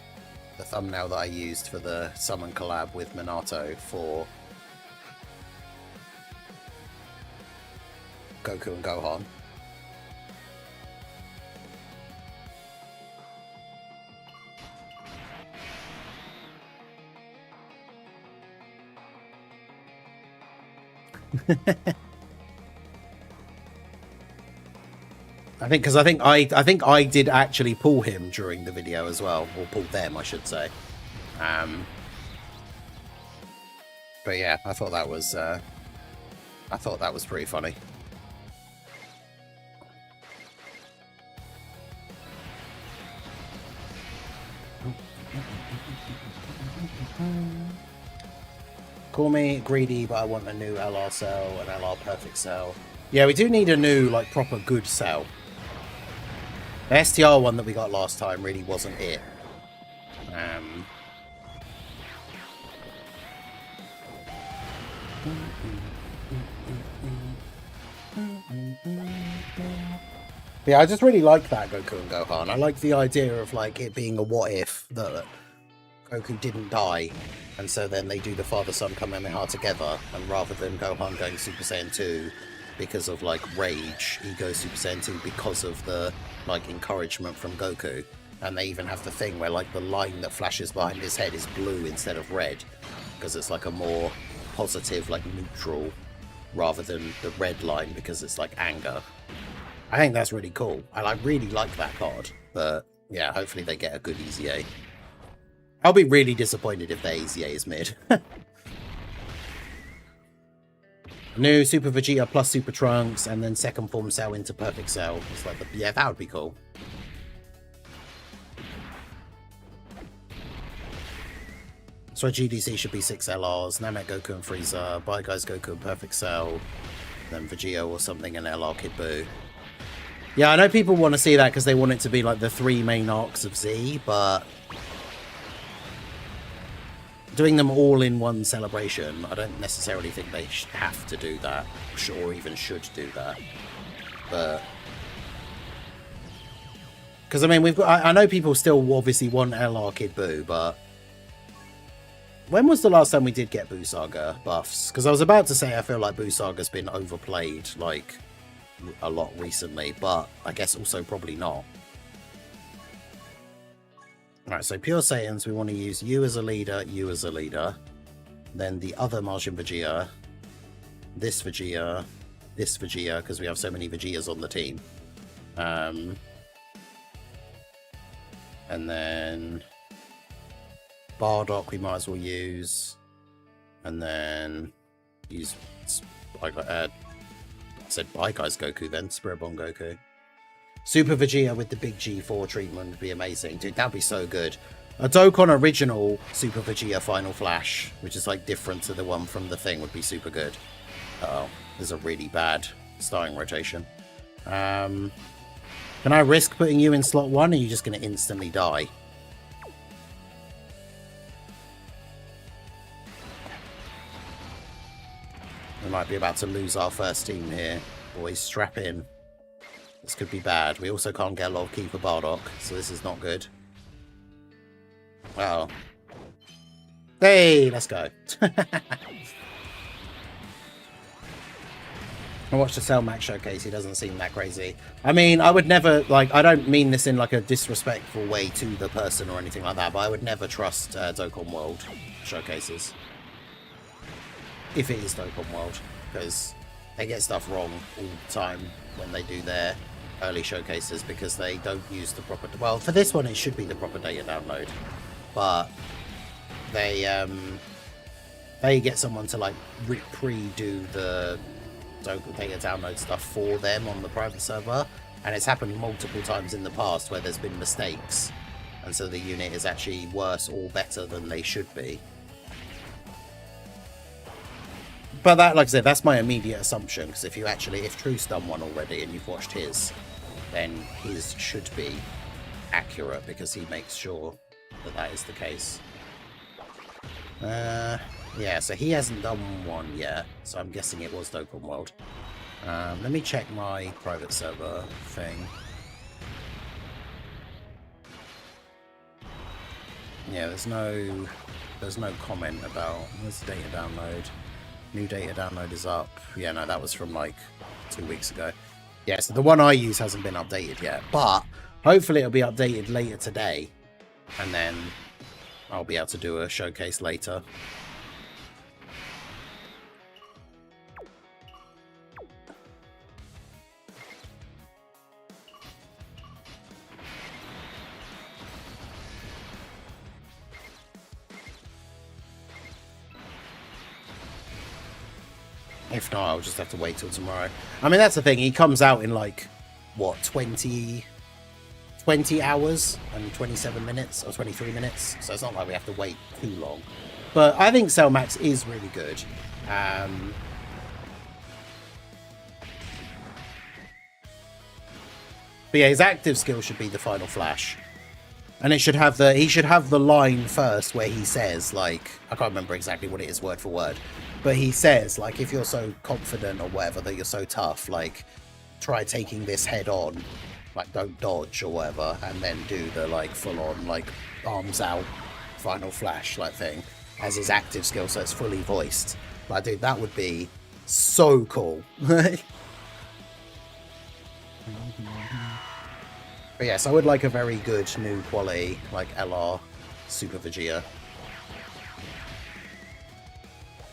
thumbnail that I used for the summon collab with Minato for Goku and Gohan. I think I did actually pull him during the video as well, or pull them, I should say. But yeah, I thought that was pretty funny. Call me greedy, but I want a new LR cell, an LR perfect cell. Yeah, we do need a new, like, proper good cell. The STR one that we got last time really wasn't it. Yeah, I just really like that Goku and Gohan. I like the idea of like it being a what if that Goku didn't die, and so then they do the father-son Kamehameha together, and rather than Gohan going Super Saiyan 2 because of like rage, he goes Super Saiyan 2 because of the like encouragement from Goku. And they even have the thing where like the line that flashes behind his head is blue instead of red, because it's like a more positive, like neutral, rather than the red line because it's like anger. I think that's really cool. I really like that card, but yeah, hopefully they get a good EZA. I'll be really disappointed if their EZA is mid. New Super Vegeta plus Super Trunks, and then second form cell into Perfect Cell. It's like, yeah, that would be cool. So GDC should be 6 LRs, Namek Goku and Frieza, Bye Guys Goku and Perfect Cell, then Vegeta or something and LR Kid Buu. Yeah, I know people want to see that because they want it to be like the 3 main arcs of Z, but doing them all in one celebration, I don't necessarily think they have to do that, or even should do that. But because I mean, we've got, I know people still obviously want LR Kid Buu, but when was the last time we did get Buu Saga buffs? Because I was about to say I feel like Buu Saga's been overplayed like a lot recently, but I guess also probably not. Alright, so Pure Saiyans, we want to use you as a leader, then the other Majin Vegeta, this Vegeta, because we have so many Vegetas on the team. And then Bardock we might as well use, and then use I said Bye Guys Goku, then Spirit Bomb Goku. Super Vegeta with the big G4 treatment would be amazing, dude. That'd be so good. A Dokkan original Super Vegeta Final Flash, which is like different to the one from the thing, would be super good. Uh-oh, there's a really bad starting rotation. Can I risk putting you in slot 1, or are you just going to instantly die? We might be about to lose our first team here. Boys, strap in. This could be bad. We also can't get a lot of Keeper Bardock, so this is not good. Well. Hey, let's go. I watched the Cell Max showcase. He doesn't seem that crazy. I mean, I would never, like, I don't mean this in, like, a disrespectful way to the person or anything like that, but I would never trust Dokkan World showcases. If it is Dokkan World, because they get stuff wrong all the time when they do their early showcases, because they don't use the proper, well, for this one it should be the proper data download, but they get someone to like pre-do the data download stuff for them on the private server, And it's happened multiple times in the past where there's been mistakes. And so the unit is actually worse or better than they should be. But that, like I said, that's my immediate assumption. Because if True's done one already and you've watched his, then his should be accurate because he makes sure that that is the case. Yeah, so he hasn't done one yet, so I'm guessing it was Open World. Let me check my private server thing. Yeah, there's no comment about this data download. New data download is up. Yeah, no, that was from like 2 weeks ago. Yeah, so the one I use hasn't been updated yet, but hopefully it'll be updated later today, and then I'll be able to do a showcase later. If not, I'll just have to wait till tomorrow. I mean, that's the thing. He comes out in like, what, 20 hours and 27 minutes or 23 minutes. So it's not like we have to wait too long. But I think Cellmax is really good. But yeah, his active skill should be the final flash. And it should have he should have the line first where he says, like, I can't remember exactly what it is word for word, but he says, like, if you're so confident or whatever that you're so tough, like, try taking this head on, like, don't dodge or whatever, and then do the, like, full on, like, arms out final flash, like, thing as his active skill, so it's fully voiced. Like, dude, that would be so cool. But yes, I would like a very good new quality, like LR Super Vegeta.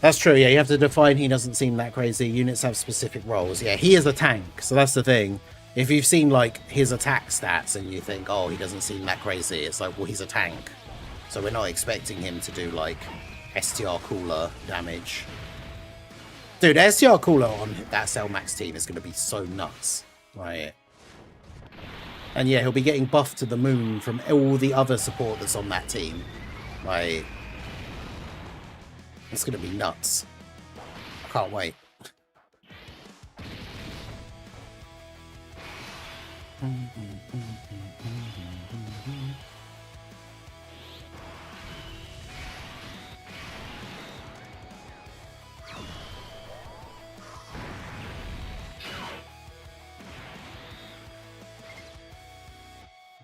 That's true, yeah, you have to define he doesn't seem that crazy. Units have specific roles. Yeah, he is a tank, so that's the thing. If you've seen, like, his attack stats and you think, oh, he doesn't seem that crazy, it's like, well, he's a tank. So we're not expecting him to do, like, STR cooler damage. Dude, STR cooler on that Cellmax team is going to be so nuts. Right. And yeah, he'll be getting buffed to the moon from all the other support that's on that team. Like, it's going to be nuts. I can't wait.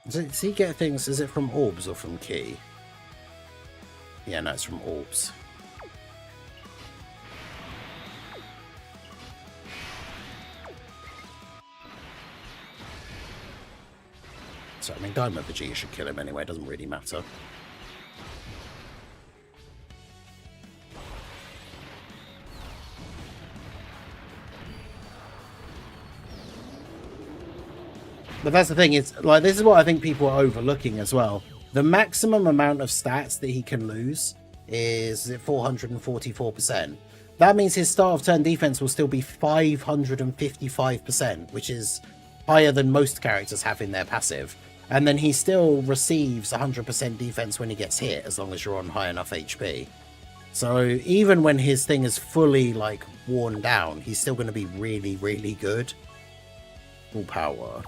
Does he get things? Is it from orbs or from key? Yeah, no, it's from orbs. So, I mean, Diamond Vegeta should kill him anyway, it doesn't really matter. But that's the thing, is like, this is what I think people are overlooking as well. The maximum amount of stats that he can lose is 444%. That means his start of turn defense will still be 555%, which is higher than most characters have in their passive. And then he still receives 100% defense when he gets hit, as long as you're on high enough HP. So even when his thing is fully, like, worn down, he's still going to be really, really good. Full power.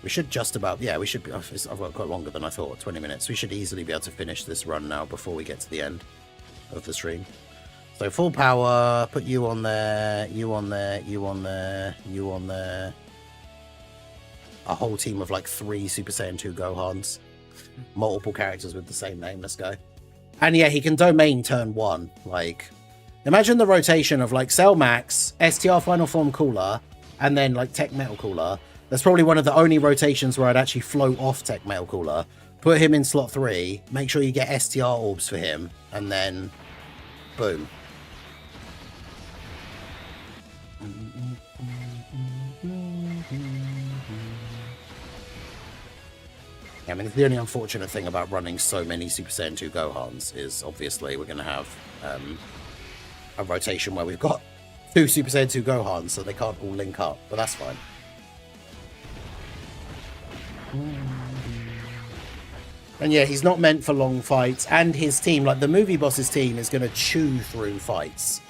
We should just about, yeah, we should be, I've got quite longer than I thought, 20 minutes. We should easily be able to finish this run now before we get to the end of the stream. So full power, put you on there, you on there, you on there, you on there. A whole team of like 3 Super Saiyan 2 Gohans. Multiple characters with the same name, let's go. And yeah, he can domain turn 1. Like, imagine the rotation of like Cellmax, STR Final Form Cooler, and then like Tech Metal Cooler. That's probably one of the only rotations where I'd actually float off Tech Metal Cooler, put him in slot 3, make sure you get STR orbs for him, and then boom. I mean, the only unfortunate thing about running so many Super Saiyan 2 Gohans is obviously we're going to have a rotation where we've got 2 Super Saiyan 2 Gohans, so they can't all link up, but that's fine. And yeah, he's not meant for long fights, and his team, like the movie boss's team, is going to chew through fights.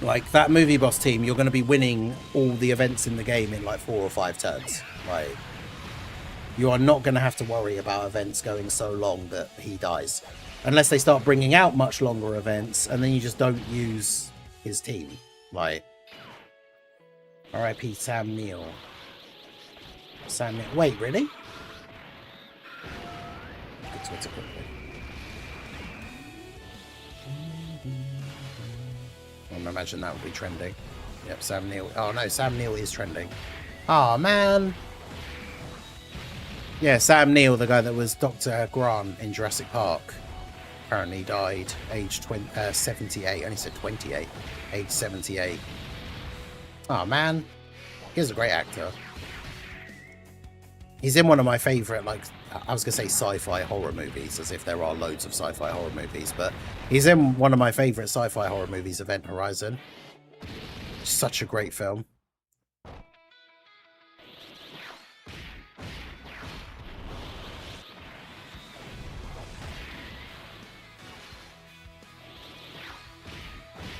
Like that movie boss team, you're going to be winning all the events in the game in like 4 or 5 turns. Like, you are not going to have to worry about events going so long that he dies. Unless they start bringing out much longer events, and then you just don't use his team. Like, R.I.P. Sam Neill. Sam Neill. Wait, really? Good Twitter quickly. I imagine that would be trending. Yep, Sam Neill. Oh no, Sam Neill is trending. Oh man. Yeah, Sam Neill, the guy that was Dr. Grant in Jurassic Park, apparently died aged 78. I only said 28. Age 78. Oh man. He's a great actor. He's in one of my favourite, like, I was going to say sci-fi horror movies, as if there are loads of sci-fi horror movies, but he's in one of my favourite sci-fi horror movies, Event Horizon. Such a great film.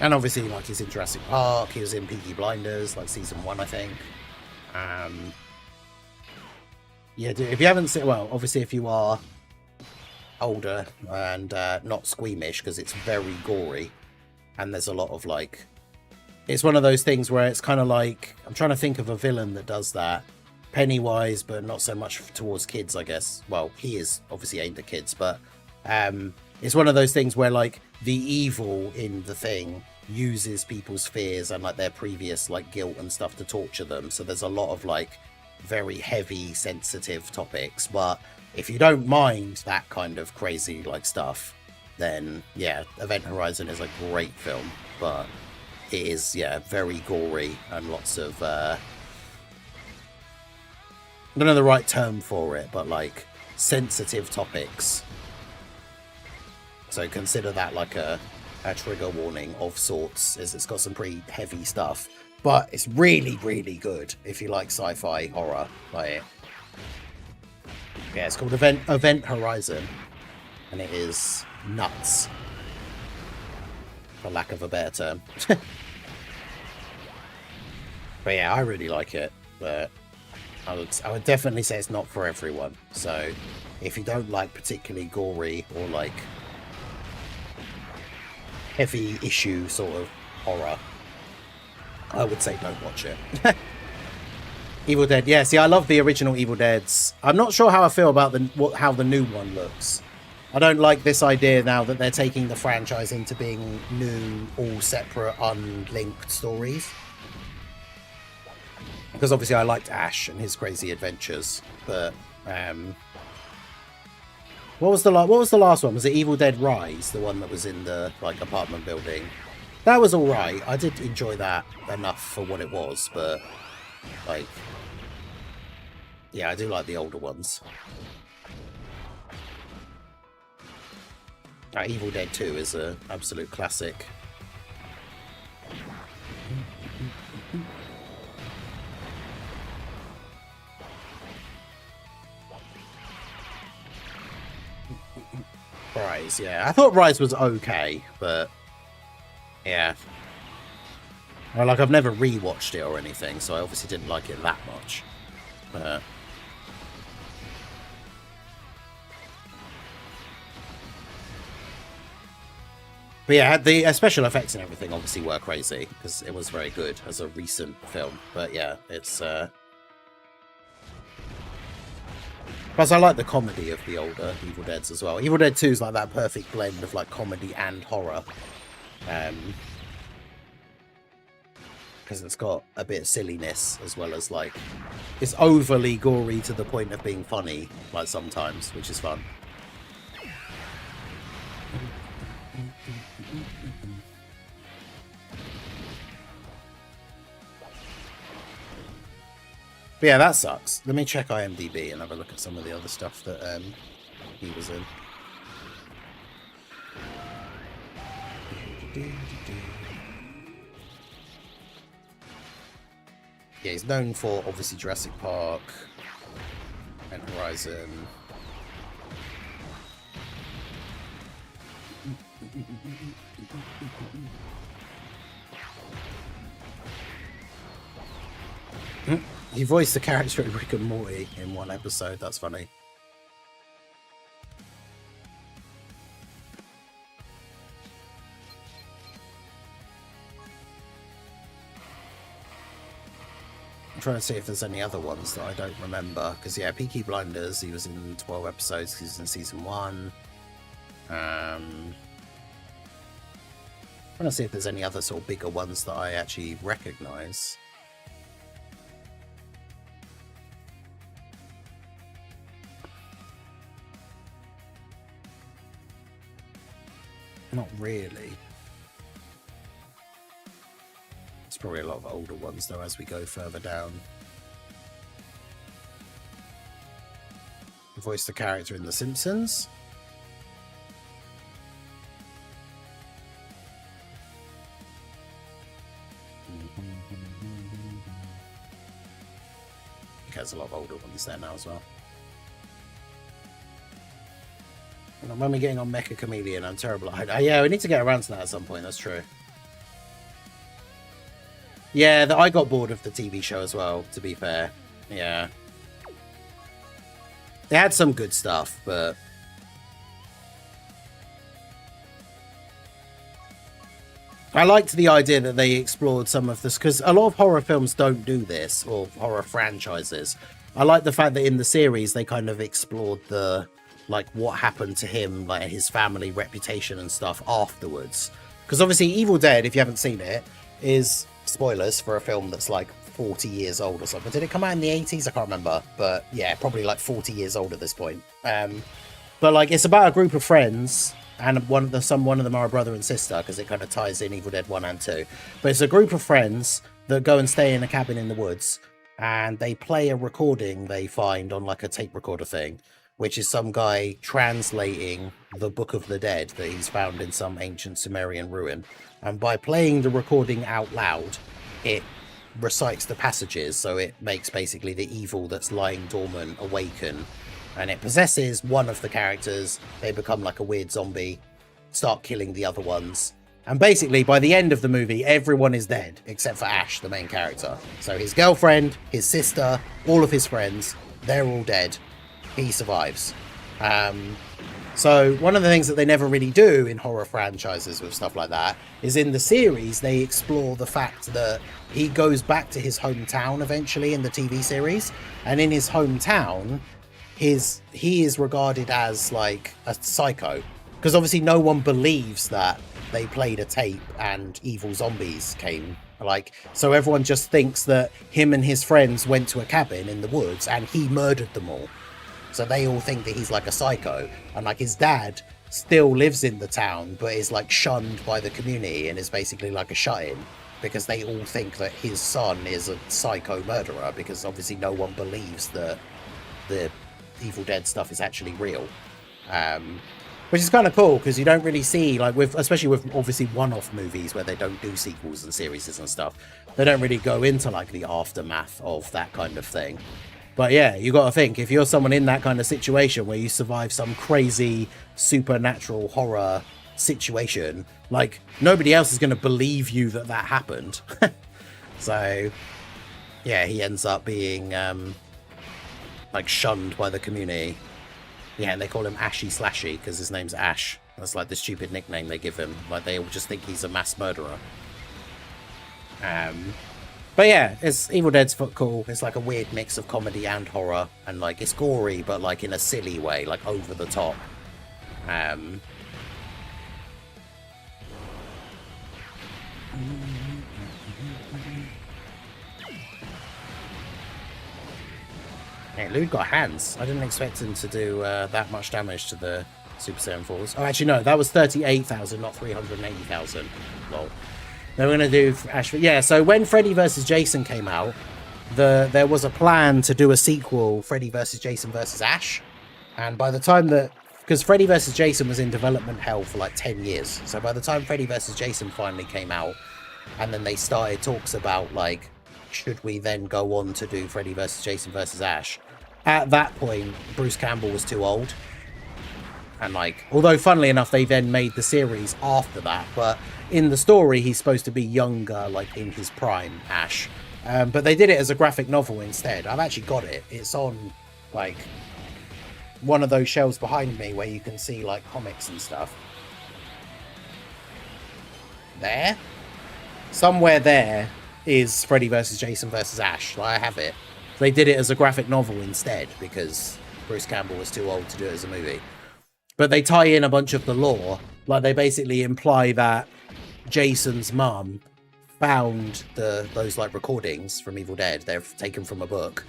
And obviously, like, he's in Jurassic Park, he was in Peaky Blinders, like, season 1, I think. Yeah, if you haven't seen, well, obviously if you are older and not squeamish, because it's very gory, and there's a lot of, like, it's one of those things where it's kind of like, I'm trying to think of a villain that does that. Pennywise, but not so much towards kids, I guess. Well, he is obviously aimed at kids, but it's one of those things where, like, the evil in the thing uses people's fears and, like, their previous, like, guilt and stuff to torture them. So there's a lot of, like, very heavy, sensitive topics. But if you don't mind that kind of crazy, like, stuff, then, yeah, Event Horizon is a great film. But it is, yeah, very gory and lots of, I don't know the right term for it, but, like, sensitive topics. So consider that like a trigger warning of sorts, as it's got some pretty heavy stuff. But it's really, really good if you like sci-fi horror. Like, yeah, it's called Event Horizon, and it is nuts, for lack of a better term. But yeah, I really like it. But I would definitely say it's not for everyone. So if you don't like particularly gory or like heavy issue sort of horror, I would say don't watch it. Evil Dead, yeah. See, I love the original Evil Deads. I'm not sure how I feel about how the new one looks. I don't like this idea now that they're taking the franchise into being new, all separate, unlinked stories. Because obviously I liked Ash and his crazy adventures, but what was the last one? Was it Evil Dead Rise, the one that was in the, like, apartment building? That was all right. I did enjoy that enough for what it was, but, like, yeah, I do like the older ones. Evil Dead 2 is an absolute classic. Rise, yeah. I thought Rise was okay, but yeah. Well, like, I've never rewatched it or anything, so I obviously didn't like it that much. But yeah, the special effects and everything obviously were crazy, because it was very good as a recent film. But yeah, it's plus, I like the comedy of the older Evil Deads as well. Evil Dead 2 is like that perfect blend of, like, comedy and horror. Because it's got a bit of silliness as well as, like, it's overly gory to the point of being funny, like, sometimes, which is fun. But yeah, that sucks. Let me check IMDb and have a look at some of the other stuff that he was in. Yeah, he's known for obviously Jurassic Park and Horizon. He voiced the character in Rick and Morty in one episode. That's funny. I'm trying to see if there's any other ones that I don't remember. Because, yeah, Peaky Blinders, he was in 12 episodes. He was in season 1. I'm trying to see if there's any other sort of bigger ones that I actually recognise. Not really. Probably a lot of older ones though as we go further down. Voice the character in The Simpsons. I think there's a lot of older ones there now as well. And when we're getting on Mecha Chameleon, I'm terrible at yeah, we need to get around to that at some point, that's true. Yeah, I got bored of the TV show as well, to be fair. Yeah. They had some good stuff, but... I liked the idea that they explored some of this, because a lot of horror films don't do this, or horror franchises. I like the fact that in the series, they kind of explored the, like, what happened to him, like, his family reputation and stuff afterwards. Because obviously, Evil Dead, if you haven't seen it, is... spoilers for a film that's like 40 years old or something. Did it come out in the 80s? I can't remember, but yeah, probably like 40 years old at this point. But like it's about a group of friends, and one of them are a brother and sister, because it kind of ties in Evil Dead 1 and 2. But it's a group of friends that go and stay in a cabin in the woods, and they play a recording they find on like a tape recorder thing, which is some guy translating the Book of the Dead that he's found in some ancient Sumerian ruin. And by playing the recording out loud, it recites the passages, so it makes basically the evil that's lying dormant awaken, and it possesses one of the characters. They become like a weird zombie, start killing the other ones, and basically by the end of the movie, everyone is dead except for Ash, the main character. So his girlfriend, his sister, all of his friends, they're all dead. He survives. So one of the things that they never really do in horror franchises with stuff like that is in the series, they explore the fact that he goes back to his hometown eventually in the TV series. And in his hometown, he is regarded as like a psycho. Because obviously no one believes that they played a tape and evil zombies came. Like, so everyone just thinks that him and his friends went to a cabin in the woods and he murdered them all. So they all think that he's like a psycho, and like his dad still lives in the town, but is like shunned by the community and is basically like a shut-in, because they all think that his son is a psycho murderer, because obviously no one believes that the Evil Dead stuff is actually real. Which is kind of cool, because you don't really see, like, especially with obviously one-off movies where they don't do sequels and series and stuff, they don't really go into like the aftermath of that kind of thing. But yeah, you got to think, if you're someone in that kind of situation where you survive some crazy supernatural horror situation, like nobody else is going to believe you that happened. So yeah, he ends up being like shunned by the community. Yeah, and they call him Ashy Slashy because his name's Ash. That's like the stupid nickname they give him. Like they all just think he's a mass murderer. But yeah, it's Evil Dead's cool. It's like a weird mix of comedy and horror, and like it's gory, but like in a silly way, like over the top. Yeah, Luud got hands. I didn't expect him to do that much damage to the Super Saiyan 4s. Oh, actually, no, that was 38,000, not 380,000. Lol. They were going to do Ash. Yeah, so when Freddy vs. Jason came out, there was a plan to do a sequel, Freddy vs. Jason vs. Ash. And by the time that... Because Freddy vs. Jason was in development hell for like 10 years. So by the time Freddy vs. Jason finally came out, and then they started talks about like should we then go on to do Freddy versus Jason versus Ash? At that point, Bruce Campbell was too old. And like, although funnily enough, they then made the series after that, but in the story, he's supposed to be younger, like in his prime, Ash. But they did it as a graphic novel instead. I've actually got it. It's on like one of those shelves behind me where you can see like comics and stuff. There? Somewhere there is Freddy versus Jason versus Ash. Like, I have it. They did it as a graphic novel instead because Bruce Campbell was too old to do it as a movie. But they tie in a bunch of the lore. Like, they basically imply that Jason's mum found those like recordings from Evil Dead. They're taken from a book.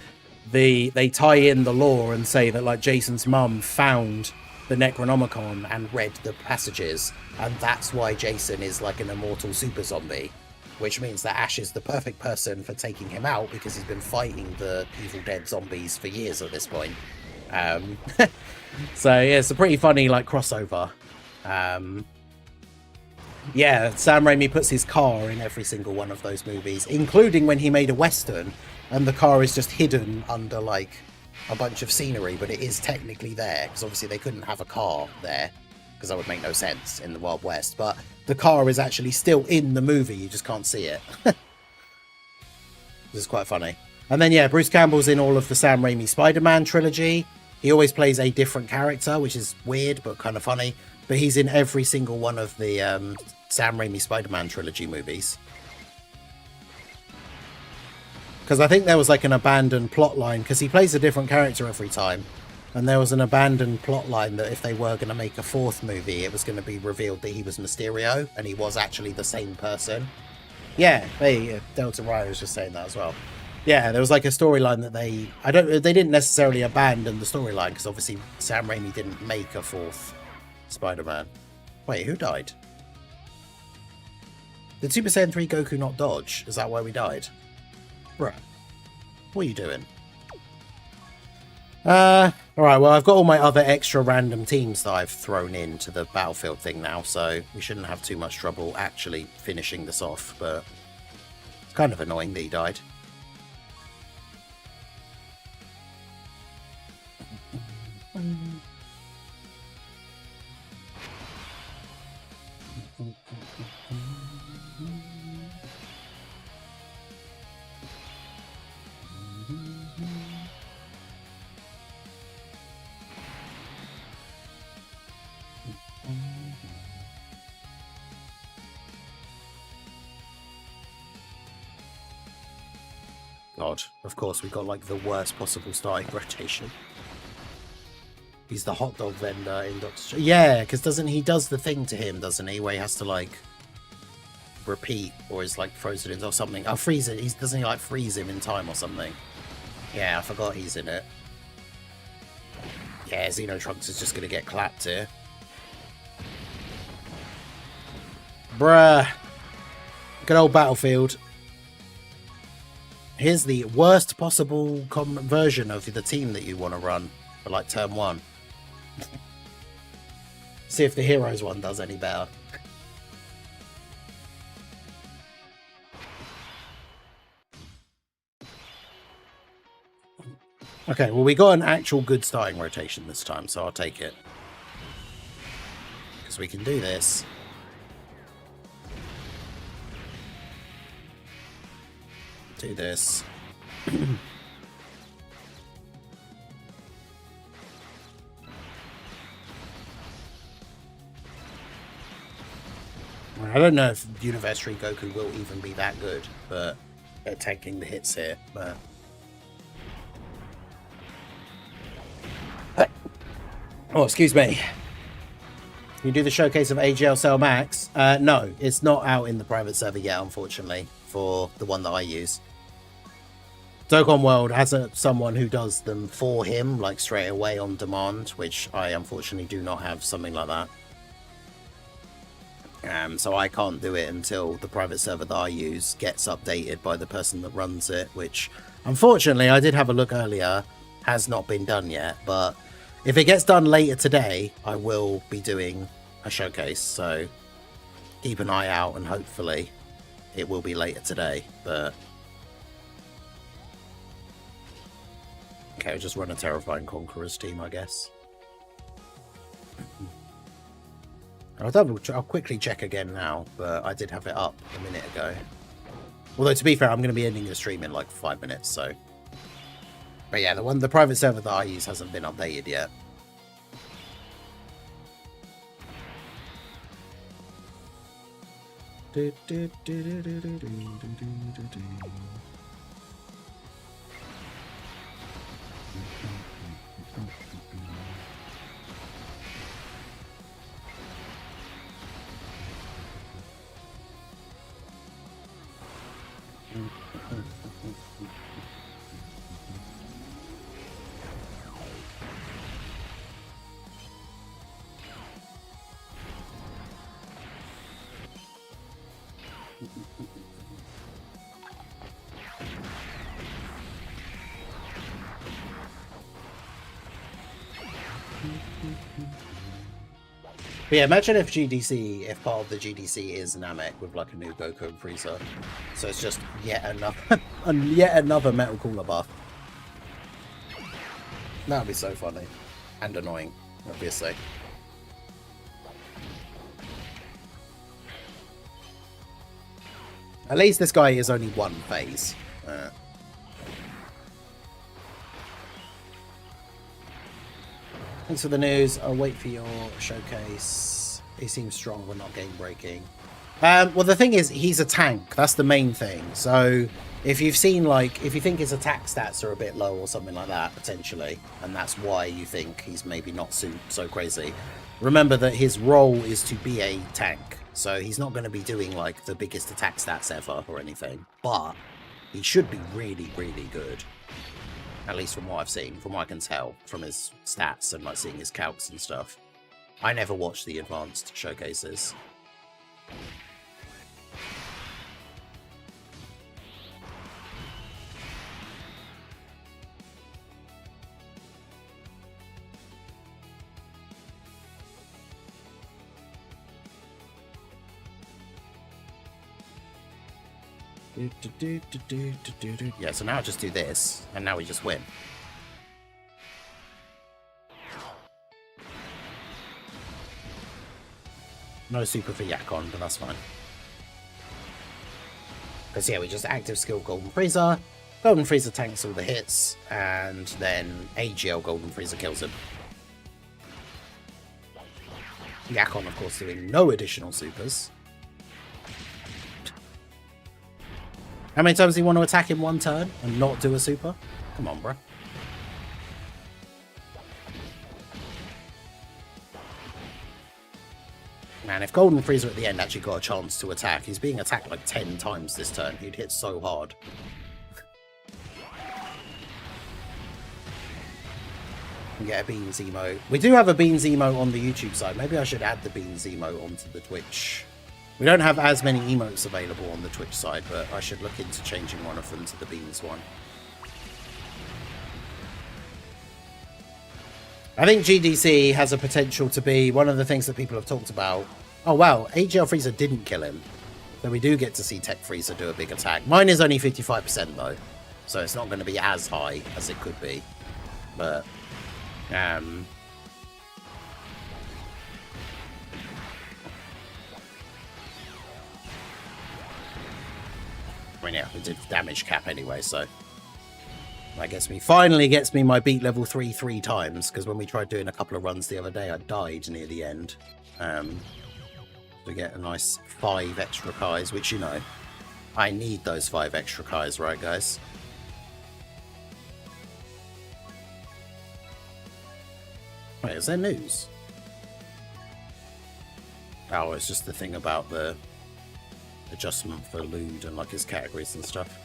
They tie in the lore and say that like Jason's mum found the Necronomicon and read the passages, and that's why Jason is like an immortal super zombie, which means that Ash is the perfect person for taking him out because he's been fighting the Evil Dead zombies for years at this point. So yeah, it's a pretty funny like crossover. Yeah, Sam Raimi puts his car in every single one of those movies, including when he made a Western, and the car is just hidden under like a bunch of scenery, but it is technically there, because obviously they couldn't have a car there, because that would make no sense in the Wild West, but the car is actually still in the movie, you just can't see it. This is quite funny. And then yeah, Bruce Campbell's in all of the Sam Raimi Spider-Man trilogy. He always plays a different character, which is weird, but kind of funny. But he's in every single one of the Sam Raimi Spider-Man trilogy movies. Because I think there was like an abandoned plot line, because he plays a different character every time. And there was an abandoned plot line that if they were going to make a fourth movie, it was going to be revealed that he was Mysterio, and he was actually the same person. Yeah, Delta Ryan was just saying that as well. Yeah, there was like a storyline that they didn't necessarily abandon the storyline, because obviously Sam Raimi didn't make a fourth Spider-Man. Wait, who died? Did Super Saiyan 3 Goku not dodge? Is that why we died? Bruh. What are you doing? Alright, well, I've got all my other extra random teams that I've thrown into the Battlefield thing now, so we shouldn't have too much trouble actually finishing this off, but it's kind of annoying that he died. God, of course, we got like the worst possible starting rotation. He's the hot dog vendor in Doctor Strange. Yeah, because he does the thing to him, doesn't he? Where he has to like repeat, or is like frozen in or something. Oh, freeze it. Doesn't he like freeze him in time or something? Yeah, I forgot he's in it. Yeah, Xenotrunks is just gonna get clapped here. Bruh. Good old Battlefield. Here's the worst possible version of the team that you want to run for like turn 1. See if the Heroes one does any better. Okay, well, we got an actual good starting rotation this time, so I'll take it. Because we can do this. Do this. I don't know if Universe 3 Goku will even be that good, but at taking the hits here, but... Oh, excuse me. You do the showcase of AGL Cell Max? No, it's not out in the private server yet, unfortunately, for the one that I use. Dokkan World has someone who does them for him, like straight away on demand, which I unfortunately do not have something like that. So I can't do it until the private server that I use gets updated by the person that runs it, which unfortunately I did have a look earlier, has not been done yet, but if it gets done later today, I will be doing a showcase, so keep an eye out and hopefully it will be later today, but Okay, I'll just run a Terrifying Conquerors team, I guess. I'll quickly check again now, but I did have it up a minute ago. Although, to be fair, I'm going to be ending the stream in like 5 minutes, so... But yeah, the private server that I use hasn't been updated yet. But yeah, imagine if part of the GDC is Namek with like a new Goku and Frieza. So it's just yet another Metal Cooler buff. That would be so funny. And annoying, obviously. At least this guy is only one phase. Thanks for the news. I'll wait for your showcase. He seems strong but not game breaking. Well, the thing is, he's a tank. That's the main thing. So if you've seen, like, if you think his attack stats are a bit low or something like that, potentially, and that's why you think he's maybe not so crazy, remember that his role is to be a tank. So he's not going to be doing, like, the biggest attack stats ever or anything. But he should be really, really good. At least from what I've seen, from what I can tell from his stats and like seeing his calcs and stuff. I never watched the advanced showcases. Yeah, so now I just do this, and now we just win. No super for Yakon, but that's fine. Because yeah, we just active skill Golden Frieza. Golden Frieza tanks all the hits, and then AGL Golden Frieza kills him. Yakon, of course, doing no additional supers. How many times do you want to attack in one turn and not do a super? Come on, bro. Man, if Golden Frieza at the end actually got a chance to attack, he's being attacked like 10 times this turn. He'd hit so hard. And get a Beans emote. We do have a Beans emote on the YouTube side. Maybe I should add the Beans emote onto the Twitch. We don't have as many emotes available on the Twitch side, but I should look into changing one of them to the Beans one. I think GDC has a potential to be one of the things that people have talked about. Oh wow, AGL Frieza didn't kill him. So we do get to see Tech Frieza do a big attack. Mine is only 55% though, so it's not going to be as high as it could be. But, I mean, yeah, we did damage cap anyway, so that finally gets me my beat level 3 times, because when we tried doing a couple of runs the other day, I died near the end. To get a nice 5 extra Kais, which, you know, I need those 5 extra Kais, right, guys? Wait, is there news? Oh, it's just the thing about the adjustment for Luud and like his categories and stuff.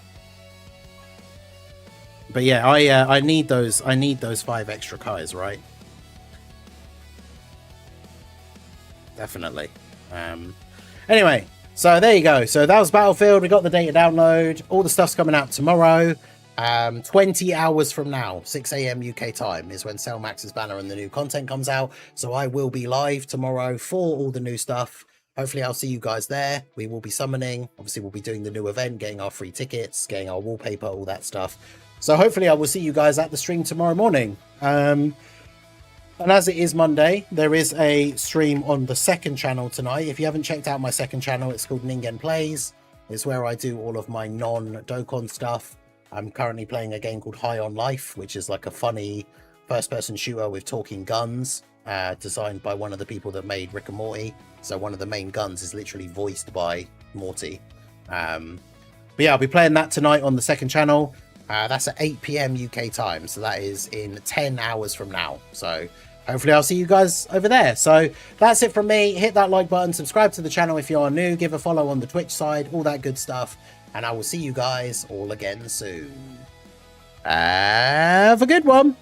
But yeah, I need those 5 extra Kais, right? Definitely. Anyway, so there you go. So that was Battlefield. We got the data download. All the stuff's coming out tomorrow. 20 hours from now, 6 AM UK time, is when Cellmax's banner and the new content comes out. So I will be live tomorrow for all the new stuff. Hopefully I'll see you guys there. We will be summoning. Obviously we'll be doing the new event, getting our free tickets, getting our wallpaper, all that stuff. So hopefully I will see you guys at the stream tomorrow morning. And as it is Monday, there is a stream on the second channel tonight. If you haven't checked out my second channel, it's called Ningen Plays. It's where I do all of my non-Dokkan stuff. I'm currently playing a game called High on Life, which is like a funny first-person shooter with talking guns, designed by one of the people that made Rick and Morty. So one of the main guns is literally voiced by Morty. But yeah, I'll be playing that tonight on the second channel. That's at 8 PM UK time, so that is in 10 hours from now. So hopefully I'll see you guys over there. So that's it from me. Hit that like button, subscribe to the channel if you are new, give a follow on the Twitch side, all that good stuff. And I will see you guys all again soon. Have a good one.